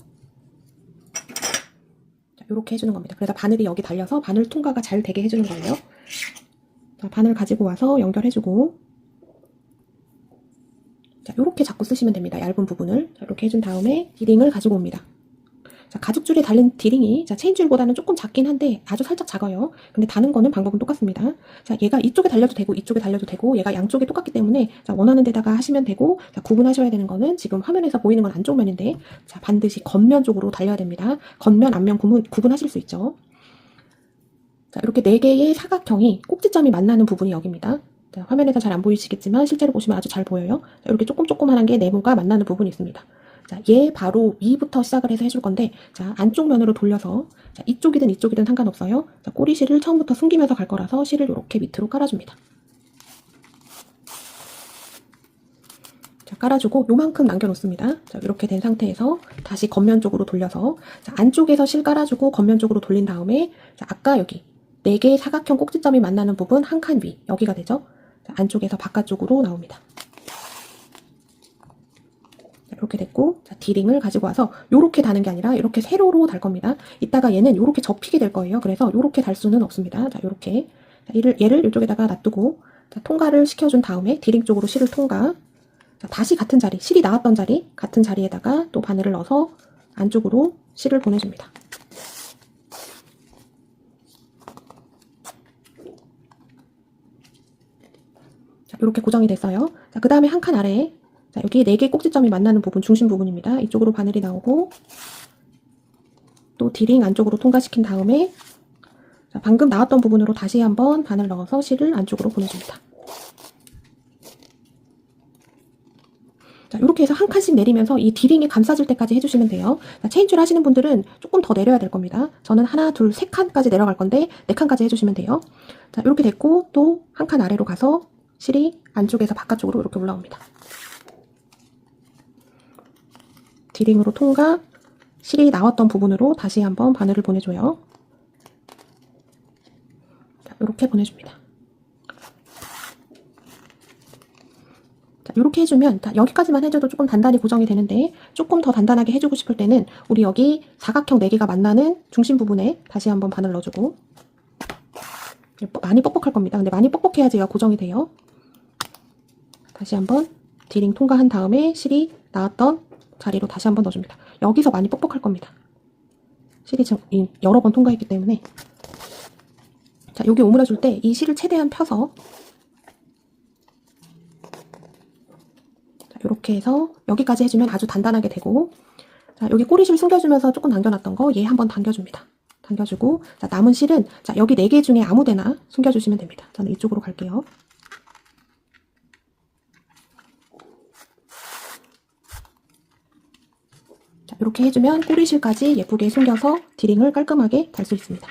자, 이렇게 해주는 겁니다. 그래서 바늘이 여기 달려서 바늘 통과가 잘 되게 해주는 거예요. 자, 바늘 가지고 와서 연결해주고 자, 이렇게 잡고 쓰시면 됩니다. 얇은 부분을 자, 이렇게 해준 다음에 디링을 가지고 옵니다. 자, 가죽줄에 달린 디링이 자, 체인줄보다는 조금 작긴 한데 아주 살짝 작아요. 근데 다는 거는 방법은 똑같습니다. 자, 얘가 이쪽에 달려도 되고 이쪽에 달려도 되고 얘가 양쪽에 똑같기 때문에 자, 원하는 데다가 하시면 되고 자, 구분하셔야 되는 거는 지금 화면에서 보이는 건 안쪽 면인데 자, 반드시 겉면 쪽으로 달려야 됩니다. 겉면, 앞면 구분하실 수 있죠. 자, 이렇게 4개의 사각형이 꼭지점이 만나는 부분이 여기입니다. 자, 화면에서 잘 안 보이시겠지만 실제로 보시면 아주 잘 보여요. 자, 이렇게 조그만한 게 네모가 만나는 부분이 있습니다. 자, 얘 바로 위부터 시작을 해서 해줄 건데 자, 안쪽 면으로 돌려서 자, 이쪽이든 이쪽이든 상관없어요. 자, 꼬리실을 처음부터 숨기면서 갈 거라서 실을 이렇게 밑으로 깔아줍니다. 자, 깔아주고 요만큼 남겨놓습니다. 자, 이렇게 된 상태에서 다시 겉면 쪽으로 돌려서 자, 안쪽에서 실 깔아주고 겉면 쪽으로 돌린 다음에 자, 아까 여기 4개의 사각형 꼭지점이 만나는 부분 한 칸 위 여기가 되죠. 자, 안쪽에서 바깥쪽으로 나옵니다. 자, 이렇게 됐고 자, 디링을 가지고 와서 요렇게 다는 게 아니라 이렇게 세로로 달 겁니다. 이따가 얘는 요렇게 접히게 될 거예요. 그래서 요렇게 달 수는 없습니다. 자, 요렇게 자, 얘를 이쪽에다가 놔두고 자, 통과를 시켜준 다음에 디링 쪽으로 실을 통과 자, 다시 같은 자리, 실이 나왔던 자리 같은 자리에다가 또 바늘을 넣어서 안쪽으로 실을 보내줍니다. 자, 이렇게 고정이 됐어요. 자, 그 다음에 한 칸 아래에 자, 여기 4개 꼭지점이 만나는 부분, 중심 부분입니다. 이쪽으로 바늘이 나오고 또 디링 안쪽으로 통과시킨 다음에 자, 방금 나왔던 부분으로 다시 한번 바늘 넣어서 실을 안쪽으로 보내줍니다. 자, 이렇게 해서 한 칸씩 내리면서 이 디링이 감싸질 때까지 해주시면 돼요. 자, 체인줄 하시는 분들은 조금 더 내려야 될 겁니다. 저는 하나, 둘, 세 칸까지 내려갈 건데 4칸까지 해주시면 돼요. 자, 이렇게 됐고 또 한 칸 아래로 가서 실이 안쪽에서 바깥쪽으로 이렇게 올라옵니다. 디링으로 통과, 실이 나왔던 부분으로 다시 한번 바늘을 보내줘요. 자, 이렇게 보내줍니다. 자, 이렇게 해주면 여기까지만 해줘도 조금 단단히 고정이 되는데 조금 더 단단하게 해주고 싶을 때는 우리 여기 사각형 4개가 만나는 중심 부분에 다시 한번 바늘 넣어주고, 많이 뻑뻑할 겁니다. 근데 많이 뻑뻑해야지 얘가 고정이 돼요. 다시 한번 디링 통과한 다음에 실이 나왔던 자리로 다시 한번 넣어줍니다. 여기서 많이 뻑뻑할 겁니다. 실이 지금 여러 번 통과했기 때문에. 자, 여기 오므려줄 때 이 실을 최대한 펴서, 자, 이렇게 해서 여기까지 해주면 아주 단단하게 되고, 자, 여기 꼬리실 숨겨주면서 조금 당겨놨던 거 얘 한번 당겨줍니다. 당겨주고, 자, 남은 실은 자, 여기 4개 중에 아무 데나 숨겨주시면 됩니다. 저는 이쪽으로 갈게요. 자, 이렇게 해주면 꼬리실까지 예쁘게 숨겨서 디링을 깔끔하게 달 수 있습니다.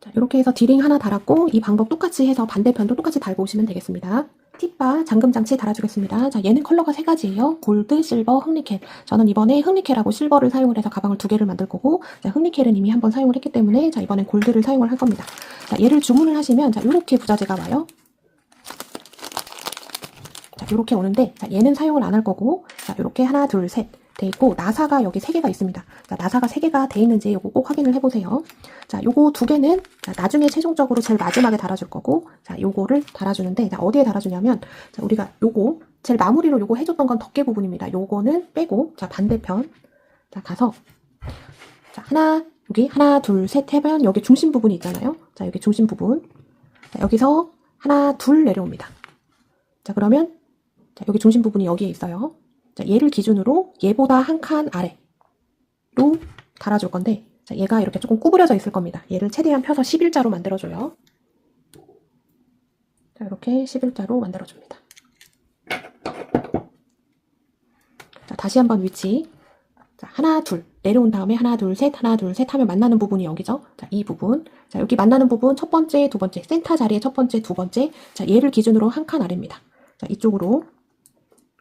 자, 이렇게 해서 디링 하나 달았고, 이 방법 똑같이 해서 반대편도 똑같이 달고 오시면 되겠습니다. 팁바 잠금장치 달아주겠습니다. 자, 얘는 컬러가 3가지예요. 골드, 실버, 흑니켈. 저는 이번에 흑니켈하고 실버를 사용을 해서 가방을 2개를 만들 거고, 자, 흑니켈은 이미 한번 사용을 했기 때문에 자, 이번엔 골드를 사용을 할 겁니다. 자, 얘를 주문을 하시면 자, 이렇게 부자재가 와요. 자, 이렇게 오는데, 자, 얘는 사용을 안 할 거고, 자, 이렇게 하나, 둘, 셋 돼 있고, 나사가 여기 3개가 있습니다. 자, 나사가 3개가 돼 있는지 요거 꼭 확인을 해보세요. 자, 요거 2개는 자, 나중에 최종적으로 제일 마지막에 달아줄 거고, 자, 요거를 달아주는데, 자, 어디에 달아주냐면, 자, 우리가 요거 제일 마무리로 요거 해줬던 건 덮개 부분입니다. 요거는 빼고, 자, 반대편 자, 가서, 자, 여기 하나, 둘, 셋 하면 여기 중심 부분이 있잖아요. 자, 여기 중심 부분. 자, 여기서 하나, 둘 내려옵니다. 자, 그러면 자, 여기 중심 부분이 여기에 있어요. 자, 얘를 기준으로 얘보다 한 칸 아래로 달아줄 건데, 자, 얘가 이렇게 조금 구부려져 있을 겁니다. 얘를 최대한 펴서 11자로 만들어줘요. 자, 이렇게 11자로 만들어줍니다. 자, 다시 한번 위치. 자, 하나, 둘. 내려온 다음에 하나, 둘, 셋, 하나, 둘, 셋 하면 만나는 부분이 여기죠. 자, 이 부분. 자, 여기 만나는 부분 첫 번째, 두 번째, 센터 자리에 첫 번째, 두 번째. 자, 얘를 기준으로 한 칸 아래입니다. 자, 이쪽으로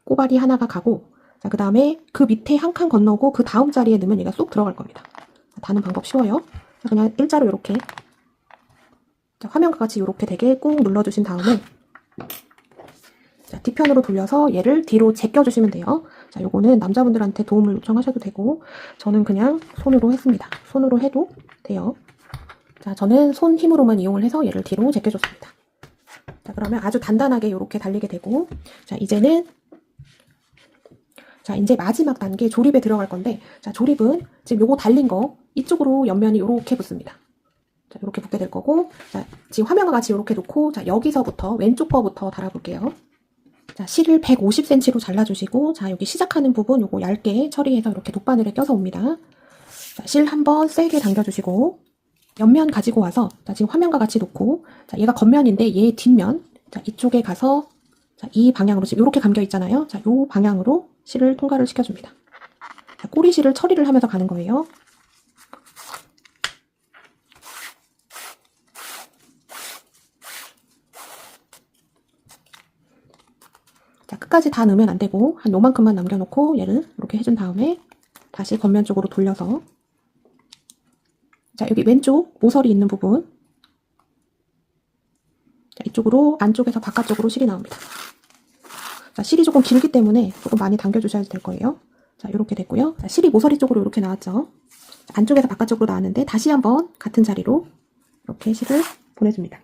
꼬발이 하나가 가고, 자, 그 다음에 그 밑에 한 칸 건너고 그 다음 자리에 넣으면 얘가 쏙 들어갈 겁니다. 자, 다는 방법 쉬워요. 자, 그냥 일자로 이렇게, 자, 화면과 같이 이렇게 되게 꾹 눌러주신 다음에, 자, 뒤편으로 돌려서 얘를 뒤로 제껴주시면 돼요. 자, 요거는 남자분들한테 도움을 요청하셔도 되고, 저는 그냥 손으로 했습니다. 손으로 해도 돼요. 자, 저는 손 힘으로만 이용을 해서 얘를 뒤로 제껴줬습니다. 자, 그러면 아주 단단하게 이렇게 달리게 되고, 자, 이제는, 자, 이제 마지막 단계 조립에 들어갈 건데, 자, 조립은 지금 요거 달린 거 이쪽으로 옆면이 이렇게 붙습니다. 자, 이렇게 붙게 될 거고, 자, 지금 화면과 같이 이렇게 놓고, 자, 여기서부터 왼쪽 거부터 달아볼게요. 자, 실을 150cm로 잘라주시고, 자, 여기 시작하는 부분 요거 얇게 처리해서 이렇게 돗바늘에 껴서 옵니다. 자, 실 한번 세게 당겨주시고, 옆면 가지고 와서, 자, 지금 화면과 같이 놓고, 자, 얘가 겉면인데 얘 뒷면, 자, 이쪽에 가서, 자, 이 방향으로 지금 이렇게 감겨 있잖아요. 자, 요 방향으로 실을 통과를 시켜줍니다. 자, 꼬리실을 처리를 하면서 가는 거예요. 자, 끝까지 다 넣으면 안 되고, 한 요만큼만 남겨놓고 얘를 이렇게 해준 다음에 다시 겉면 쪽으로 돌려서, 자, 여기 왼쪽 모서리 있는 부분, 자, 이쪽으로 안쪽에서 바깥쪽으로 실이 나옵니다. 자, 실이 조금 길기 때문에 조금 많이 당겨주셔야 될 거예요. 자, 이렇게 됐고요. 자, 실이 모서리 쪽으로 이렇게 나왔죠. 자, 안쪽에서 바깥쪽으로 나왔는데 다시 한번 같은 자리로 이렇게 실을 보내줍니다.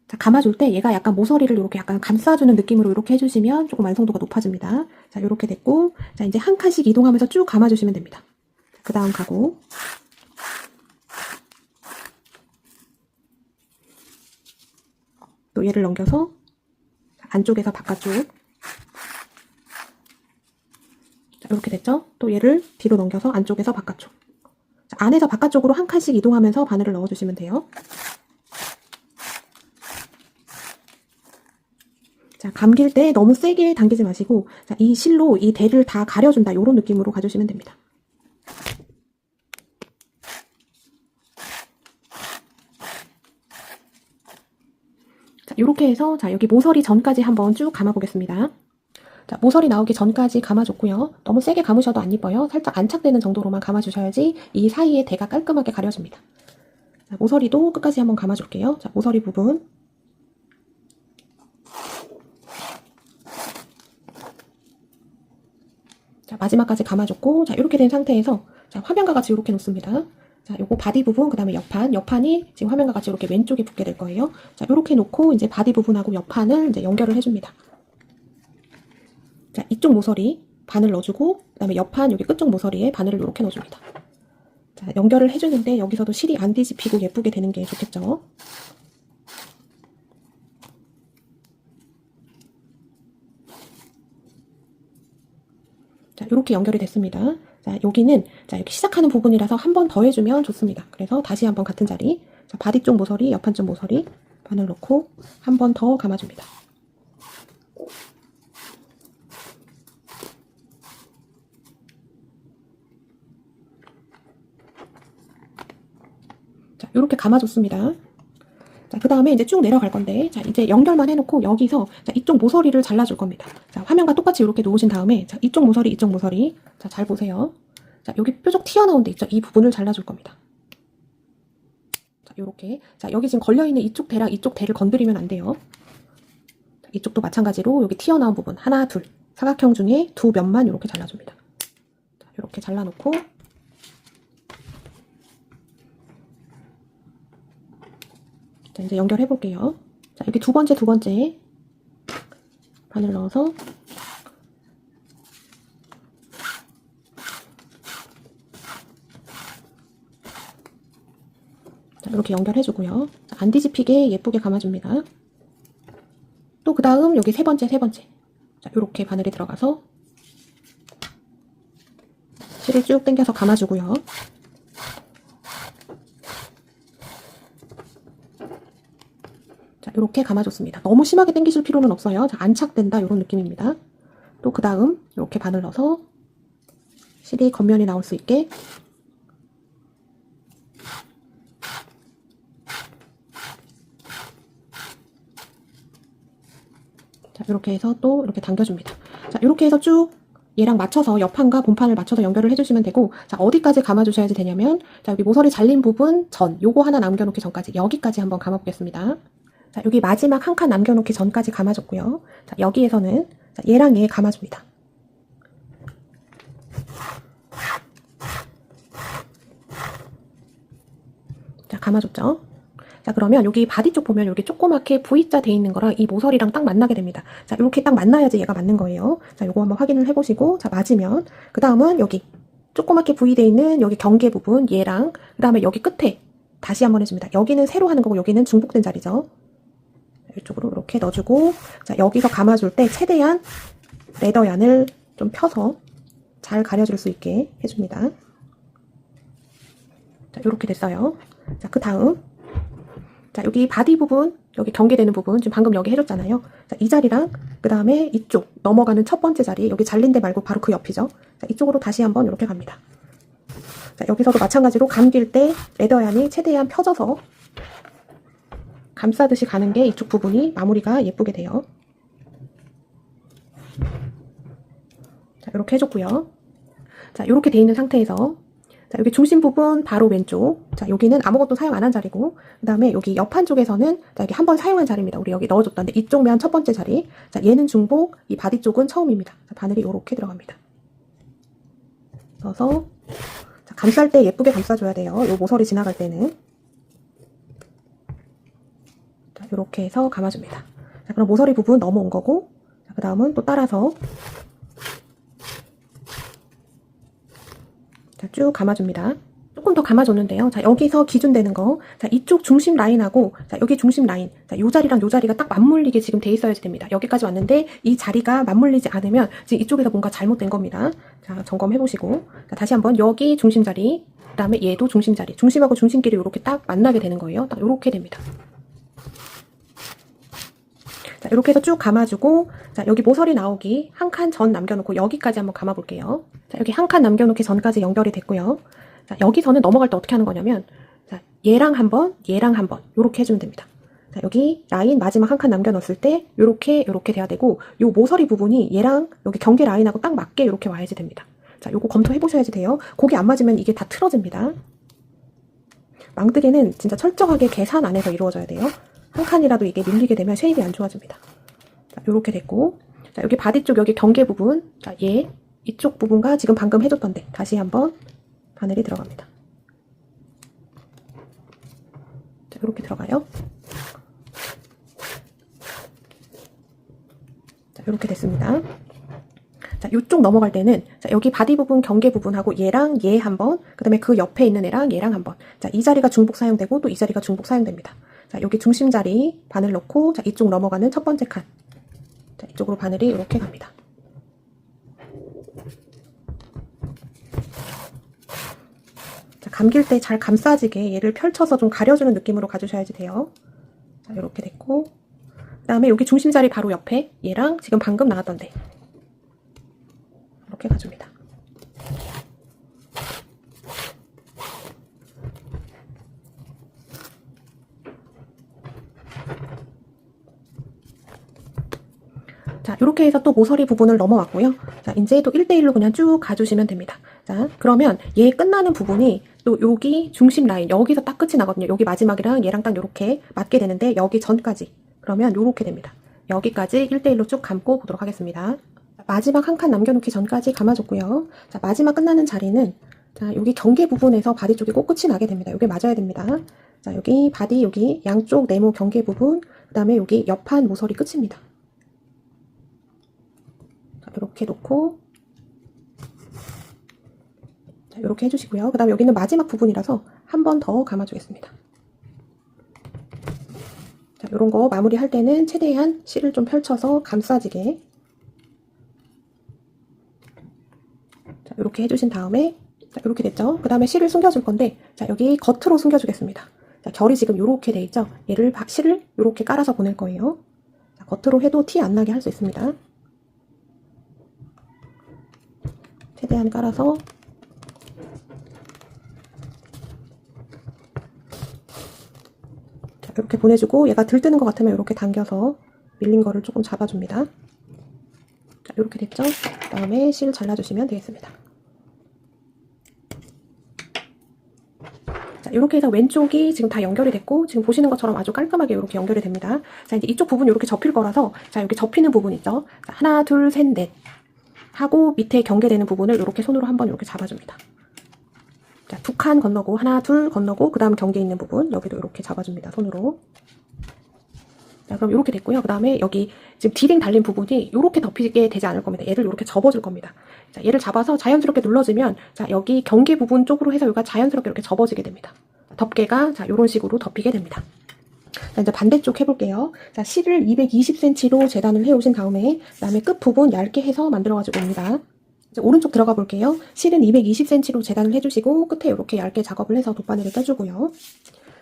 자, 감아줄 때 얘가 약간 모서리를 이렇게 약간 감싸주는 느낌으로 이렇게 해주시면 조금 완성도가 높아집니다. 자, 이렇게 됐고, 자, 이제 한 칸씩 이동하면서 쭉 감아주시면 됩니다. 그 다음 가고, 또 얘를 넘겨서 안쪽에서 바깥쪽, 자, 이렇게 됐죠? 또 얘를 뒤로 넘겨서 안쪽에서 바깥쪽, 자, 안에서 바깥쪽으로 한 칸씩 이동하면서 바늘을 넣어주시면 돼요. 자, 감길 때 너무 세게 당기지 마시고, 자, 이 실로 이 대를 다 가려준다. 이런 느낌으로 가주시면 됩니다. 자, 이렇게 해서, 자, 여기 모서리 전까지 한번 쭉 감아보겠습니다. 자, 모서리 나오기 전까지 감아줬고요. 너무 세게 감으셔도 안 이뻐요. 살짝 안착되는 정도로만 감아주셔야지 이 사이에 대가 깔끔하게 가려집니다. 자, 모서리도 끝까지 한번 감아줄게요. 자, 모서리 부분. 자, 마지막까지 감아줬고, 자, 이렇게 된 상태에서, 자, 화면과 같이 이렇게 놓습니다. 자, 요거 바디 부분, 그 다음에 옆판이 지금 화면과 같이 이렇게 왼쪽에 붙게 될 거예요. 자, 이렇게 놓고 이제 바디 부분하고 옆판을 이제 연결을 해줍니다. 자, 이쪽 모서리 바늘 넣어주고, 그 다음에 옆판 여기 끝쪽 모서리에 바늘을 이렇게 넣어줍니다. 자, 연결을 해주는데 여기서도 실이 안 뒤집히고 예쁘게 되는 게 좋겠죠. 자, 이렇게 연결이 됐습니다. 자, 여기는, 자, 이렇게 시작하는 부분이라서 한 번 더 해주면 좋습니다. 그래서 다시 한번 같은 자리, 자, 바디 쪽 모서리, 옆판 쪽 모서리, 바늘 넣고 한 번 더 감아줍니다. 자, 이렇게 감아줬습니다. 자, 그 다음에 이제 쭉 내려갈 건데, 자, 이제 연결만 해놓고 여기서, 자, 이쪽 모서리를 잘라줄 겁니다. 자, 화면과 똑같이 이렇게 놓으신 다음에, 자, 이쪽 모서리, 자, 잘 보세요. 자, 여기 뾰족 튀어나온 데 있죠? 이 부분을 잘라줄 겁니다. 자, 요렇게. 자, 여기 지금 걸려있는 이쪽 대랑 이쪽 대를 건드리면 안 돼요. 자, 이쪽도 마찬가지로 여기 튀어나온 부분, 하나, 둘. 사각형 중에 두 면만 이렇게 잘라줍니다. 자, 이렇게 잘라놓고, 자, 이제 연결해 볼게요. 자, 여기 두 번째 바늘 넣어서 자, 이렇게 연결해 주고요. 자, 안 뒤집히게 예쁘게 감아줍니다. 또 그 다음 여기 세 번째. 자, 이렇게 바늘이 들어가서 실을 쭉 당겨서 감아주고요. 자, 이렇게 감아줬습니다. 너무 심하게 당기실 필요는 없어요. 자, 안착된다 이런 느낌입니다. 또 그 다음 이렇게 바늘 넣어서 실이 겉면이 나올 수 있게 자, 이렇게 해서 또 이렇게 당겨줍니다. 자, 이렇게 해서 쭉 얘랑 맞춰서 옆판과 본판을 맞춰서 연결을 해주시면 되고, 자, 어디까지 감아주셔야지 되냐면, 자, 여기 모서리 잘린 부분 요거 하나 남겨놓기 전까지 여기까지 한번 감아보겠습니다. 자, 여기 마지막 한 칸 남겨놓기 전까지 감아줬고요. 자, 여기에서는 자, 얘랑 얘 감아줍니다. 자, 감아줬죠? 자, 그러면 여기 바디 쪽 보면 여기 조그맣게 V자 돼 있는 거랑 이 모서리랑 딱 만나게 됩니다. 자, 이렇게 딱 만나야지 얘가 맞는 거예요. 자, 요거 한번 확인을 해보시고, 자, 맞으면, 그 다음은 여기 조그맣게 V 돼 있는 여기 경계 부분, 얘랑, 그 다음에 여기 끝에 다시 한번 해줍니다. 여기는 세로 하는 거고, 여기는 중복된 자리죠. 이쪽으로 이렇게 넣어주고, 자, 여기서 감아줄 때 최대한 레더얀을 좀 펴서 잘 가려줄 수 있게 해줍니다. 자, 이렇게 됐어요. 자, 그 다음, 자, 여기 바디 부분, 여기 경계되는 부분, 지금 방금 여기 해줬잖아요. 자, 이 자리랑, 그 다음에 이쪽, 넘어가는 첫 번째 자리, 여기 잘린 데 말고 바로 그 옆이죠. 자, 이쪽으로 다시 한번 이렇게 갑니다. 자, 여기서도 마찬가지로 감길 때 레더얀이 최대한 펴져서 감싸듯이 가는 게 이쪽 부분이 마무리가 예쁘게 돼요. 자, 이렇게 해줬고요. 자, 이렇게 돼 있는 상태에서, 자, 여기 중심 부분 바로 왼쪽. 자, 여기는 아무것도 사용 안 한 자리고, 그 다음에 여기 옆판 쪽에서는, 자, 여기 한번 사용한 자리입니다. 우리 여기 넣어줬던데, 이쪽 면 첫 번째 자리. 자, 얘는 중복, 이 바디 쪽은 처음입니다. 자, 바늘이 이렇게 들어갑니다. 넣어서, 자, 감쌀 때 예쁘게 감싸줘야 돼요. 요 모서리 지나갈 때는. 자, 이렇게 해서 감아줍니다. 자, 그럼 모서리 부분 넘어온 거고, 자, 그 다음은 또 따라서, 자, 쭉 감아줍니다. 조금 더 감아줬는데요. 자, 여기서 기준되는 거. 자, 이쪽 중심 라인하고, 자, 여기 중심 라인. 자, 요 자리랑 요 자리가 딱 맞물리게 지금 돼 있어야지 됩니다. 여기까지 왔는데, 이 자리가 맞물리지 않으면, 지금 이쪽에서 뭔가 잘못된 겁니다. 자, 점검해보시고. 자, 다시 한번 여기 중심 자리, 그 다음에 얘도 중심 자리. 중심하고 중심끼리 이렇게 딱 만나게 되는 거예요. 딱 요렇게 됩니다. 자, 이렇게 해서 쭉 감아주고, 자, 여기 모서리 나오기 한 칸 전 남겨놓고 여기까지 한번 감아볼게요. 자, 여기 한 칸 남겨놓기 전까지 연결이 됐고요. 자, 여기서는 넘어갈 때 어떻게 하는 거냐면, 자, 얘랑 한 번, 얘랑 한 번, 요렇게 해주면 됩니다. 자, 여기 라인 마지막 한 칸 남겨놓았을 때, 요렇게 돼야 되고, 요 모서리 부분이 얘랑 여기 경계 라인하고 딱 맞게 요렇게 와야지 됩니다. 자, 요거 검토해보셔야지 돼요. 거기 안 맞으면 이게 다 틀어집니다. 망뜨개는 진짜 철저하게 계산 안에서 이루어져야 돼요. 한 칸이라도 이게 밀리게 되면 쉐입이 안 좋아집니다. 자, 요렇게 됐고, 자, 여기 바디 쪽 여기 경계 부분, 자, 얘 이쪽 부분과 지금 방금 해줬던데 다시 한번 바늘이 들어갑니다. 자, 요렇게 들어가요. 자, 요렇게 됐습니다. 자, 요쪽 넘어갈 때는, 자, 여기 바디 부분, 경계 부분하고 얘랑 얘 한 번, 그 다음에 그 옆에 있는 애랑 얘랑 한 번. 자, 이 자리가 중복 사용되고 또 이 자리가 중복 사용됩니다. 자, 여기 중심 자리 바늘 넣고, 자, 이쪽 넘어가는 첫 번째 칸. 자, 이쪽으로 바늘이 이렇게 갑니다. 자, 감길 때 잘 감싸지게 얘를 펼쳐서 좀 가려주는 느낌으로 가주셔야지 돼요. 자, 이렇게 됐고, 그 다음에 여기 중심 자리 바로 옆에 얘랑 지금 방금 나왔던데. 이렇게 가줍니다. 자, 이렇게 해서 또 모서리 부분을 넘어왔고요. 자, 이제 또 1대1로 그냥 쭉 가주시면 됩니다. 자, 그러면 얘 끝나는 부분이 또 여기 중심 라인, 여기서 딱 끝이 나거든요. 여기 마지막이랑 얘랑 딱 이렇게 맞게 되는데 여기 전까지. 그러면 이렇게 됩니다. 여기까지 1대1로 쭉 감고 보도록 하겠습니다. 마지막 한 칸 남겨놓기 전까지 감아줬고요. 자, 마지막 끝나는 자리는, 자, 여기 경계 부분에서 바디 쪽이 꼭 끝이 나게 됩니다. 여기 맞아야 됩니다. 자, 여기 바디 여기 양쪽 네모 경계 부분, 그 다음에 여기 옆판 모서리 끝입니다. 자, 이렇게 놓고, 자, 이렇게 해주시고요. 그 다음에 여기는 마지막 부분이라서 한 번 더 감아주겠습니다. 자, 요런 거 마무리할 때는 최대한 실을 좀 펼쳐서 감싸지게. 자, 이렇게 해주신 다음에, 자, 이렇게 됐죠? 그 다음에 실을 숨겨줄 건데, 자, 여기 겉으로 숨겨주겠습니다. 자, 결이 지금 이렇게 돼 있죠? 얘를 실을 이렇게 깔아서 보낼 거예요. 자, 겉으로 해도 티 안 나게 할 수 있습니다. 최대한 깔아서. 자, 이렇게 보내주고, 얘가 들뜨는 것 같으면 이렇게 당겨서 밀린 거를 조금 잡아줍니다. 자, 이렇게 됐죠? 그 다음에 실 잘라주시면 되겠습니다. 자, 이렇게 해서 왼쪽이 지금 다 연결이 됐고, 지금 보시는 것처럼 아주 깔끔하게 이렇게 연결이 됩니다. 자, 이제 이쪽 부분 이렇게 접힐 거라서, 자, 여기 접히는 부분 있죠? 자, 하나, 둘, 셋, 넷. 하고 밑에 경계되는 부분을 이렇게 손으로 한번 이렇게 잡아줍니다. 자, 두 칸 건너고, 하나, 둘 건너고, 그 다음 경계 있는 부분, 여기도 이렇게 잡아줍니다. 손으로. 자, 그럼 이렇게 됐고요. 그 다음에 여기 지금 디딩 달린 부분이 이렇게 덮이게 되지 않을 겁니다. 얘를 이렇게 접어줄 겁니다. 자, 얘를 잡아서 자연스럽게 눌러주면, 자, 여기 경계 부분 쪽으로 해서 여기가 자연스럽게 이렇게 접어지게 됩니다. 덮개가, 자, 이런 식으로 덮이게 됩니다. 자, 이제 반대쪽 해볼게요. 자, 실을 220cm로 재단을 해오신 다음에, 그 다음에 끝 부분 얇게 해서 만들어가지고 옵니다. 이제 오른쪽 들어가 볼게요. 실은 220cm로 재단을 해주시고, 끝에 이렇게 얇게 작업을 해서 돗바늘을 떼주고요.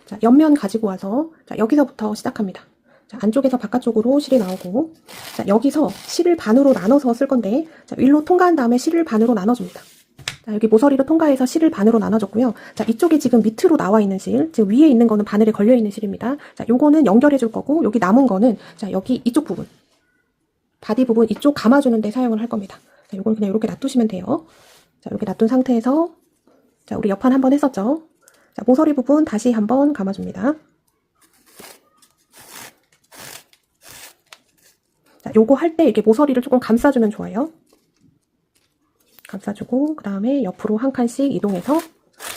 자, 옆면 가지고 와서, 자, 여기서부터 시작합니다. 자, 안쪽에서 바깥쪽으로 실이 나오고, 자, 여기서 실을 반으로 나눠서 쓸 건데, 자, 윌로 통과한 다음에 실을 반으로 나눠줍니다. 자, 여기 모서리로 통과해서 실을 반으로 나눠줬고요. 자, 이쪽에 지금 밑으로 나와 있는 실, 지금 위에 있는 거는 바늘에 걸려 있는 실입니다. 자, 요거는 연결해 줄 거고, 여기 남은 거는, 자, 여기 이쪽 부분, 바디 부분 이쪽 감아주는 데 사용을 할 겁니다. 자, 요건 그냥 이렇게 놔두시면 돼요. 자, 이렇게 놔둔 상태에서, 자, 우리 옆판 한번 했었죠? 자, 모서리 부분 다시 한번 감아줍니다. 자, 요거 할 때 이렇게 모서리를 조금 감싸주면 좋아요. 감싸주고, 그 다음에 옆으로 한 칸씩 이동해서,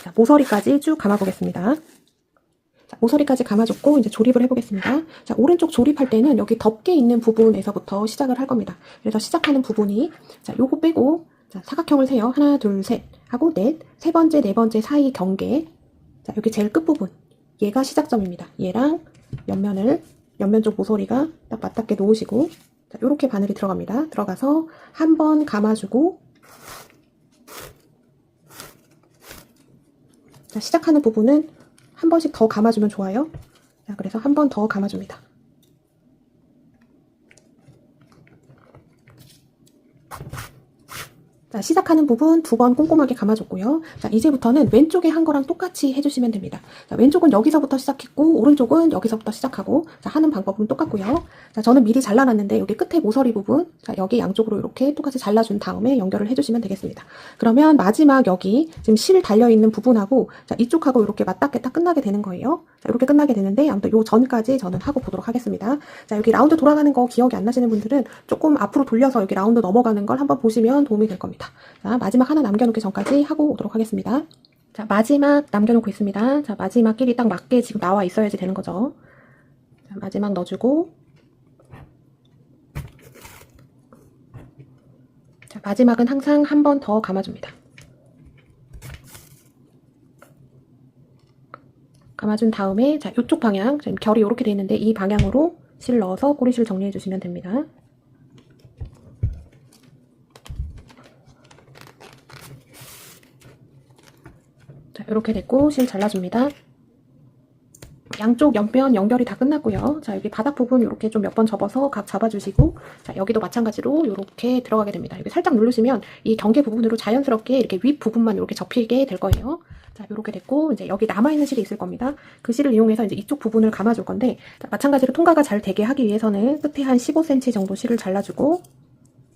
자, 모서리까지 쭉 감아보겠습니다. 자, 모서리까지 감아줬고, 이제 조립을 해보겠습니다. 자, 오른쪽 조립할 때는 여기 덮개 있는 부분에서부터 시작을 할 겁니다. 그래서 시작하는 부분이, 자, 요거 빼고, 자, 사각형을 세요. 하나, 둘, 셋 하고 넷, 세 번째, 네 번째 사이 경계. 자, 여기 제일 끝부분. 얘가 시작점입니다. 얘랑 옆면 쪽 모서리가 딱 맞닿게 놓으시고, 자, 요렇게 바늘이 들어갑니다. 들어가서 한 번 감아주고, 자, 시작하는 부분은 한 번씩 더 감아주면 좋아요. 자, 그래서 한 번 더 감아줍니다. 자, 시작하는 부분 2번 꼼꼼하게 감아줬고요. 자, 이제부터는 왼쪽에 한 거랑 똑같이 해주시면 됩니다. 자, 왼쪽은 여기서부터 시작했고, 오른쪽은 여기서부터 시작하고, 자, 하는 방법은 똑같고요. 자, 저는 미리 잘라놨는데, 여기 끝에 모서리 부분, 자, 여기 양쪽으로 이렇게 똑같이 잘라준 다음에 연결을 해주시면 되겠습니다. 그러면 마지막 여기, 지금 실 달려있는 부분하고, 자, 이쪽하고 이렇게 맞닿게 딱 끝나게 되는 거예요. 자, 이렇게 끝나게 되는데, 아무튼 요 전까지 저는 하고 보도록 하겠습니다. 자, 여기 라운드 돌아가는 거 기억이 안 나시는 분들은 조금 앞으로 돌려서 여기 라운드 넘어가는 걸 한번 보시면 도움이 될 겁니다. 자, 마지막 하나 남겨놓기 전까지 하고 오도록 하겠습니다. 자, 마지막 남겨놓고 있습니다. 자, 마지막 길이 딱 맞게 지금 나와 있어야지 되는 거죠. 자, 마지막 넣어주고, 자, 마지막은 항상 한 번 더 감아줍니다. 감아준 다음에, 자, 이쪽 방향, 지금 결이 이렇게 돼 있는데 이 방향으로 실 넣어서 꼬리실 정리해 주시면 됩니다. 자, 이렇게 됐고 실 잘라줍니다. 양쪽 옆면 연결이 다 끝났고요. 자, 여기 바닥 부분 이렇게 좀 몇 번 접어서 각 잡아주시고, 자, 여기도 마찬가지로 이렇게 들어가게 됩니다. 여기 살짝 누르시면 이 경계 부분으로 자연스럽게 이렇게 윗 부분만 이렇게 접히게 될 거예요. 자, 이렇게 됐고, 이제 여기 남아있는 실이 있을 겁니다. 그 실을 이용해서 이제 이쪽 부분을 감아줄 건데, 자, 마찬가지로 통과가 잘 되게 하기 위해서는 끝에 한 15cm 정도 실을 잘라주고,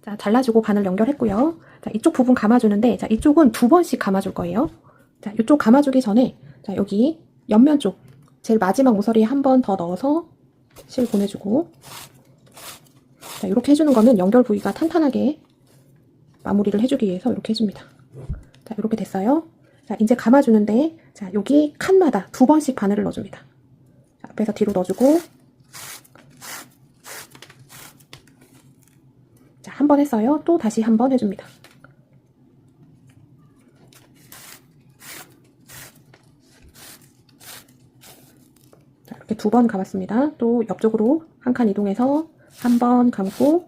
자, 잘라주고 바늘 연결했고요. 자, 이쪽 부분 감아주는데, 자, 이쪽은 2번씩 감아줄 거예요. 자, 이쪽 감아주기 전에, 자, 여기 옆면 쪽, 제일 마지막 모서리에 한 번 더 넣어서 실 보내주고, 자, 이렇게 해주는 거는 연결 부위가 탄탄하게 마무리를 해주기 위해서 이렇게 해줍니다. 자, 이렇게 됐어요. 자, 이제 감아주는데, 자, 여기 칸마다 2번씩 바늘을 넣어줍니다. 자, 앞에서 뒤로 넣어주고, 자, 한 번 했어요. 또 다시 한 번 해줍니다. 자, 이렇게 2번 감았습니다. 또 옆쪽으로 한 칸 이동해서 한 번 감고,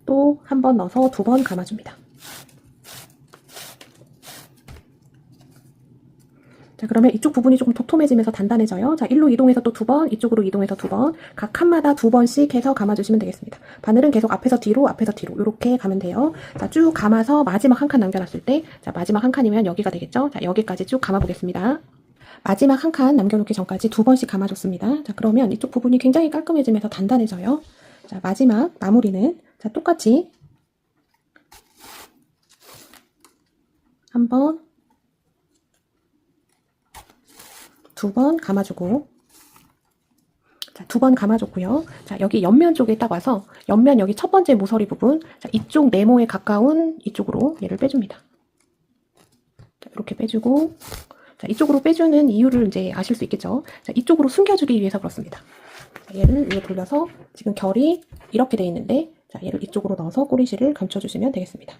또 한 번 넣어서 2번 감아줍니다. 자, 그러면 이쪽 부분이 조금 도톰해지면서 단단해져요. 자, 일로 이동해서 또 2번, 이쪽으로 이동해서 2번, 각 칸마다 2번씩 해서 감아주시면 되겠습니다. 바늘은 계속 앞에서 뒤로 이렇게 가면 돼요. 자, 쭉 감아서 마지막 한 칸 남겨놨을 때, 자, 마지막 한 칸이면 여기가 되겠죠. 자, 여기까지 쭉 감아보겠습니다. 마지막 한 칸 남겨놓기 전까지 2번씩 감아줬습니다. 자, 그러면 이쪽 부분이 굉장히 깔끔해지면서 단단해져요. 자, 마지막 마무리는, 자, 똑같이 한 번, 2번 감아주고, 자, 2번 감아줬고요. 자, 여기 옆면 쪽에 딱 와서 옆면 여기 첫 번째 모서리 부분, 자, 이쪽 네모에 가까운 이쪽으로 얘를 빼줍니다. 자, 이렇게 빼주고, 자, 이쪽으로 빼주는 이유를 이제 아실 수 있겠죠. 자, 이쪽으로 숨겨주기 위해서 그렇습니다. 자, 얘를 위에 돌려서 지금 결이 이렇게 돼 있는데, 자, 얘를 이쪽으로 넣어서 꼬리실을 감춰주시면 되겠습니다.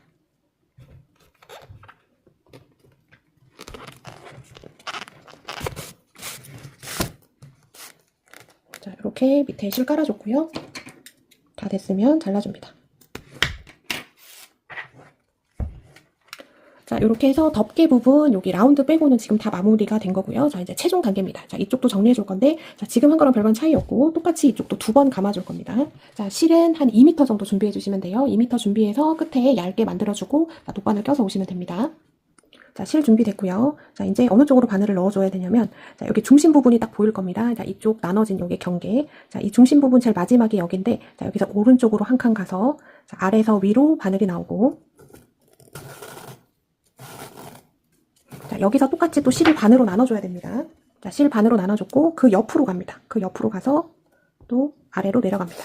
자, 이렇게 밑에 실 깔아줬고요. 다 됐으면 잘라줍니다. 자, 이렇게 해서 덮개 부분 여기 라운드 빼고는 지금 다 마무리가 된 거고요. 자, 이제 최종 단계입니다. 자, 이쪽도 정리해 줄 건데, 자, 지금 한 거랑 별반 차이 없고 똑같이 이쪽도 2번 감아줄 겁니다. 자, 실은 한 2m 정도 준비해 주시면 돼요. 2m 준비해서 끝에 얇게 만들어주고, 자, 돗바늘 껴서 오시면 됩니다. 자, 실 준비됐고요. 자, 이제 어느 쪽으로 바늘을 넣어줘야 되냐면, 자, 여기 중심 부분이 딱 보일 겁니다. 자, 이쪽 나눠진 여기 경계. 자, 이 중심 부분 제일 마지막이 여기인데, 자, 여기서 오른쪽으로 한 칸 가서, 자, 아래에서 위로 바늘이 나오고, 자, 여기서 똑같이 또 실을 반으로 나눠줘야 됩니다. 자, 실 반으로 나눠줬고, 그 옆으로 갑니다. 그 옆으로 가서 또 아래로 내려갑니다.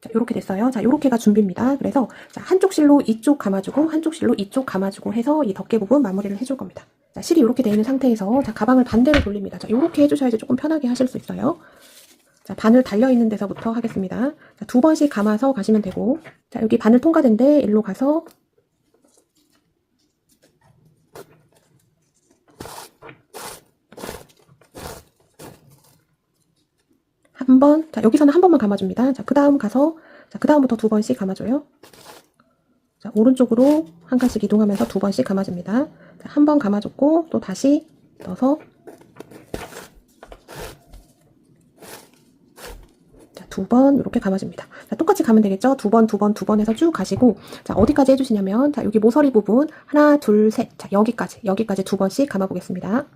자, 요렇게 됐어요. 자, 요렇게가 준비입니다. 그래서 자, 한쪽 실로 이쪽 감아주고 한쪽 실로 이쪽 감아주고 해서 이 덮개 부분 마무리를 해줄 겁니다. 자, 실이 이렇게 되어 있는 상태에서 자, 가방을 반대로 돌립니다. 자, 요렇게 해주셔야지 조금 편하게 하실 수 있어요. 자, 바늘 달려있는 데서부터 하겠습니다. 자, 2번씩 감아서 가시면 되고, 자, 여기 바늘 통과된데 일로 가서 한 번, 자, 여기서는 한 번만 감아줍니다. 자, 그 다음 가서, 자, 그 다음부터 2번씩 감아줘요. 자, 오른쪽으로 한 칸씩 이동하면서 2번씩 감아줍니다. 자, 한 번 감아줬고, 또 다시 넣어서, 2번 이렇게 감아줍니다. 자, 똑같이 가면 되겠죠? 2번, 2번, 2번 해서 쭉 가시고, 자, 어디까지 해주시냐면, 자, 여기 모서리 부분 하나, 둘, 셋. 자, 여기까지 2번씩 감아보겠습니다.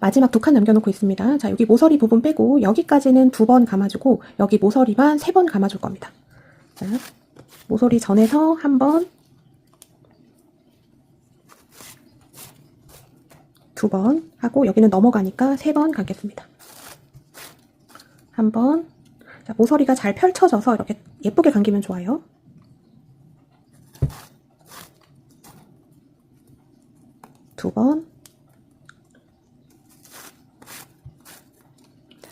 마지막 2칸 남겨놓고 있습니다. 자, 여기 모서리 부분 빼고 여기까지는 2번 감아주고 여기 모서리만 3번 감아줄 겁니다. 자, 모서리 전에서 1번, 2번 하고 여기는 넘어가니까 3번 감겠습니다. 1번. 자, 모서리가 잘 펼쳐져서 이렇게 예쁘게 감기면 좋아요. 2번,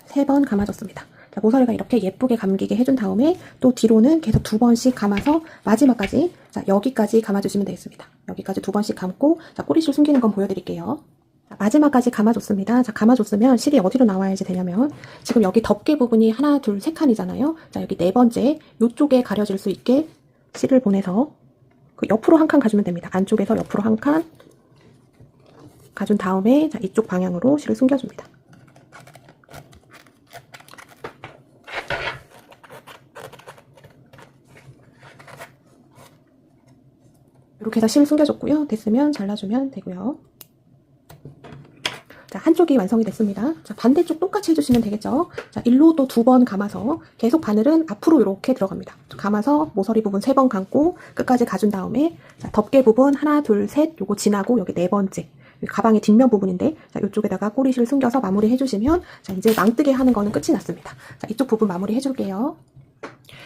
3번 감아줬습니다. 자, 모서리가 이렇게 예쁘게 감기게 해준 다음에 또 뒤로는 계속 2번씩 감아서 마지막까지, 자, 여기까지 감아주시면 되겠습니다. 여기까지 2번씩 감고, 자, 꼬리실 숨기는 건 보여드릴게요. 자, 마지막까지 감아줬습니다. 자, 감아줬으면 실이 어디로 나와야지 되냐면, 지금 여기 덮개 부분이 하나, 둘, 3칸이잖아요. 자, 여기 4번째, 요쪽에 가려질 수 있게 실을 보내서 그 옆으로 한 칸 가주면 됩니다. 안쪽에서 옆으로 한 칸 가준 다음에, 자, 이쪽 방향으로 실을 숨겨줍니다. 이렇게 해서 실 숨겨줬고요. 됐으면 잘라주면 되고요. 자, 한쪽이 완성이 됐습니다. 자, 반대쪽 똑같이 해주시면 되겠죠. 자, 일로 또 2번 감아서 계속 바늘은 앞으로 이렇게 들어갑니다. 감아서 모서리 부분 3번 감고 끝까지 가준 다음에, 자, 덮개 부분 하나, 둘, 셋 요거 지나고 여기 4번째. 가방의 뒷면 부분인데, 자, 이쪽에다가 꼬리실 숨겨서 마무리 해주시면, 자, 이제 망뜨개 하는 거는 끝이 났습니다. 자, 이쪽 부분 마무리 해줄게요.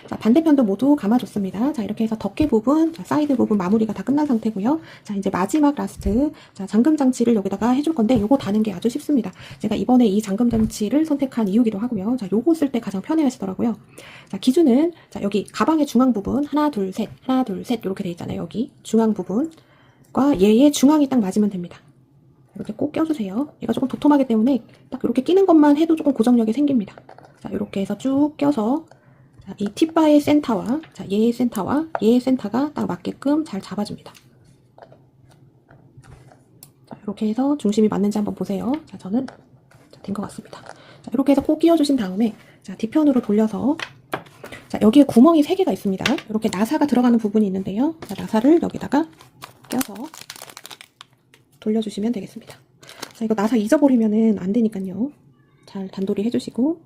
자, 반대편도 모두 감아줬습니다. 자, 이렇게 해서 덮개 부분, 자, 사이드 부분 마무리가 다 끝난 상태고요. 자, 이제 마지막 라스트, 자, 잠금 장치를 여기다가 해줄 건데, 요거 다는 게 아주 쉽습니다. 제가 이번에 이 잠금 장치를 선택한 이유기도 하고요. 자, 요거 쓸 때 가장 편해 하시더라고요. 자, 기준은, 자, 여기 가방의 중앙 부분, 하나, 둘, 셋, 하나, 둘, 셋, 요렇게 돼 있잖아요. 여기 중앙 부분과 얘의 중앙이 딱 맞으면 됩니다. 이렇게 꼭 껴주세요. 얘가 조금 도톰하기 때문에 딱 이렇게 끼는 것만 해도 조금 고정력이 생깁니다. 자, 이렇게 해서 쭉 껴서, 자, 이 팁바의 센터와, 자, 얘의 센터와 얘의 센터가 딱 맞게끔 잘 잡아줍니다. 자, 이렇게 해서 중심이 맞는지 한번 보세요. 자, 저는 된 것 같습니다. 자, 이렇게 해서 꼭 끼워주신 다음에, 자, 뒤편으로 돌려서, 자, 여기에 구멍이 3개가 있습니다. 이렇게 나사가 들어가는 부분이 있는데요. 자, 나사를 여기다가 껴서 돌려주시면 되겠습니다. 자, 이거 나사 잊어버리면은 안 되니까요. 잘 단돌이 해주시고,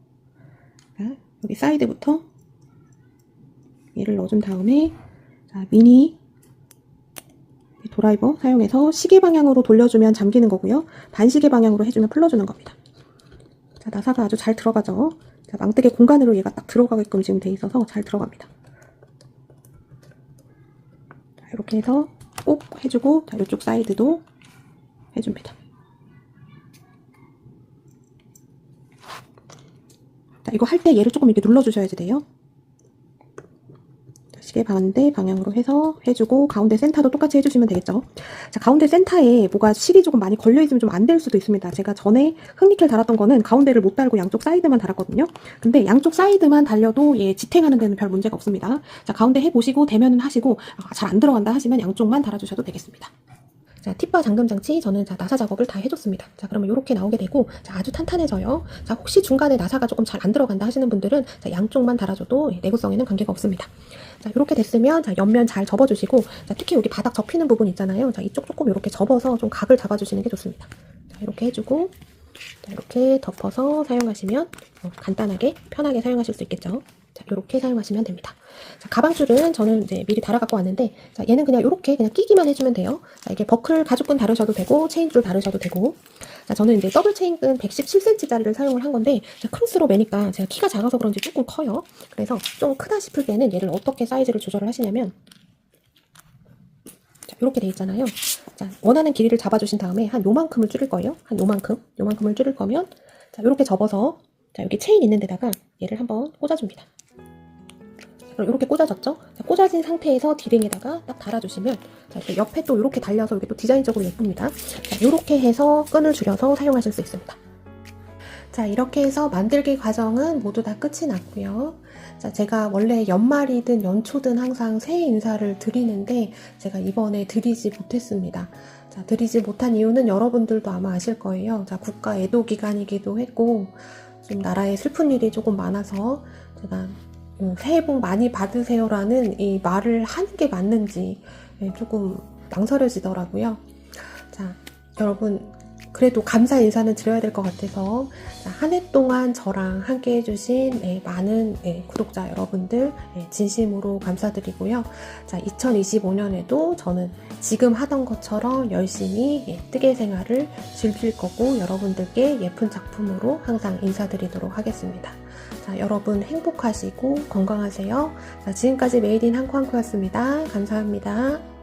자, 여기 사이드부터 얘를 넣어준 다음에, 자, 미니 드라이버 사용해서 시계 방향으로 돌려주면 잠기는 거고요. 반시계 방향으로 해주면 풀러주는 겁니다. 자, 나사가 아주 잘 들어가죠. 자, 망뜨개 공간으로 얘가 딱 들어가게끔 지금 돼 있어서 잘 들어갑니다. 자, 이렇게 해서 꼭 해주고, 자, 이쪽 사이드도 해줍니다. 자, 이거 할 때 얘를 조금 이렇게 눌러주셔야지 돼요. 시계 반대 방향으로 해서 해주고, 가운데 센터도 똑같이 해주시면 되겠죠. 자, 가운데 센터에 뭐가 실이 조금 많이 걸려있으면 좀 안 될 수도 있습니다. 제가 전에 흑니켈 달았던 거는 가운데를 못 달고 양쪽 사이드만 달았거든요. 근데 양쪽 사이드만 달려도 얘 지탱하는 데는 별 문제가 없습니다. 자, 가운데 해보시고 되면은 하시고, 잘 안 들어간다 하시면 양쪽만 달아주셔도 되겠습니다. 자, 팁바 잠금 장치 저는 자, 나사 작업을 다 해줬습니다. 자, 그러면 이렇게 나오게 되고, 자, 아주 탄탄해져요. 자, 혹시 중간에 나사가 조금 잘 안 들어간다 하시는 분들은, 자, 양쪽만 달아줘도 내구성에는 관계가 없습니다. 자, 이렇게 됐으면, 자, 옆면 잘 접어주시고, 자, 특히 여기 바닥 접히는 부분 있잖아요. 자, 이쪽 조금 이렇게 접어서 좀 각을 잡아주시는 게 좋습니다. 자, 이렇게 해주고, 자, 이렇게 덮어서 사용하시면 간단하게 편하게 사용하실 수 있겠죠. 자, 이렇게 사용하시면 됩니다. 자, 가방줄은 저는 이제 미리 달아 갖고 왔는데, 자, 얘는 그냥 이렇게 그냥 끼기만 해주면 돼요. 자, 이게 버클 가죽끈 다르셔도 되고, 체인줄 다르셔도 되고. 자, 저는 이제 더블 체인끈 117cm짜리를 사용을 한 건데, 크루스로 매니까 제가 키가 작아서 그런지 조금 커요. 그래서 좀 크다 싶을 때는 얘를 어떻게 사이즈를 조절을 하시냐면, 자, 이렇게 돼 있잖아요. 자, 원하는 길이를 잡아주신 다음에 한 요만큼을 줄일 거예요. 한 요만큼을 줄일 거면, 자, 이렇게 접어서, 자, 여기 체인 있는 데다가 얘를 한번 꽂아줍니다. 그럼 이렇게 꽂아졌죠? 자, 꽂아진 상태에서 디링에다가 딱 달아주시면, 자, 이렇게 옆에 또 이렇게 달려서 이렇게 또 디자인적으로 예쁩니다. 자, 이렇게 해서 끈을 줄여서 사용하실 수 있습니다. 자, 이렇게 해서 만들기 과정은 모두 다 끝이 났고요. 자, 제가 원래 연말이든 연초든 항상 새해 인사를 드리는데 제가 이번에 드리지 못했습니다. 자, 드리지 못한 이유는 여러분들도 아마 아실 거예요. 자, 국가 애도 기간이기도 했고 좀 나라에 슬픈 일이 조금 많아서 제가 새해 복 많이 받으세요라는 이 말을 하는 게 맞는지 조금 망설여지더라고요. 자, 여러분 그래도 감사 인사는 드려야 될 것 같아서 한 해 동안 저랑 함께 해주신 많은 구독자 여러분들 진심으로 감사드리고요. 자, 2025년에도 저는 지금 하던 것처럼 열심히 뜨개 생활을 즐길 거고 여러분들께 예쁜 작품으로 항상 인사드리도록 하겠습니다. 자, 여러분 행복하시고 건강하세요. 자, 지금까지 메이드 인 한코한코였습니다. 감사합니다.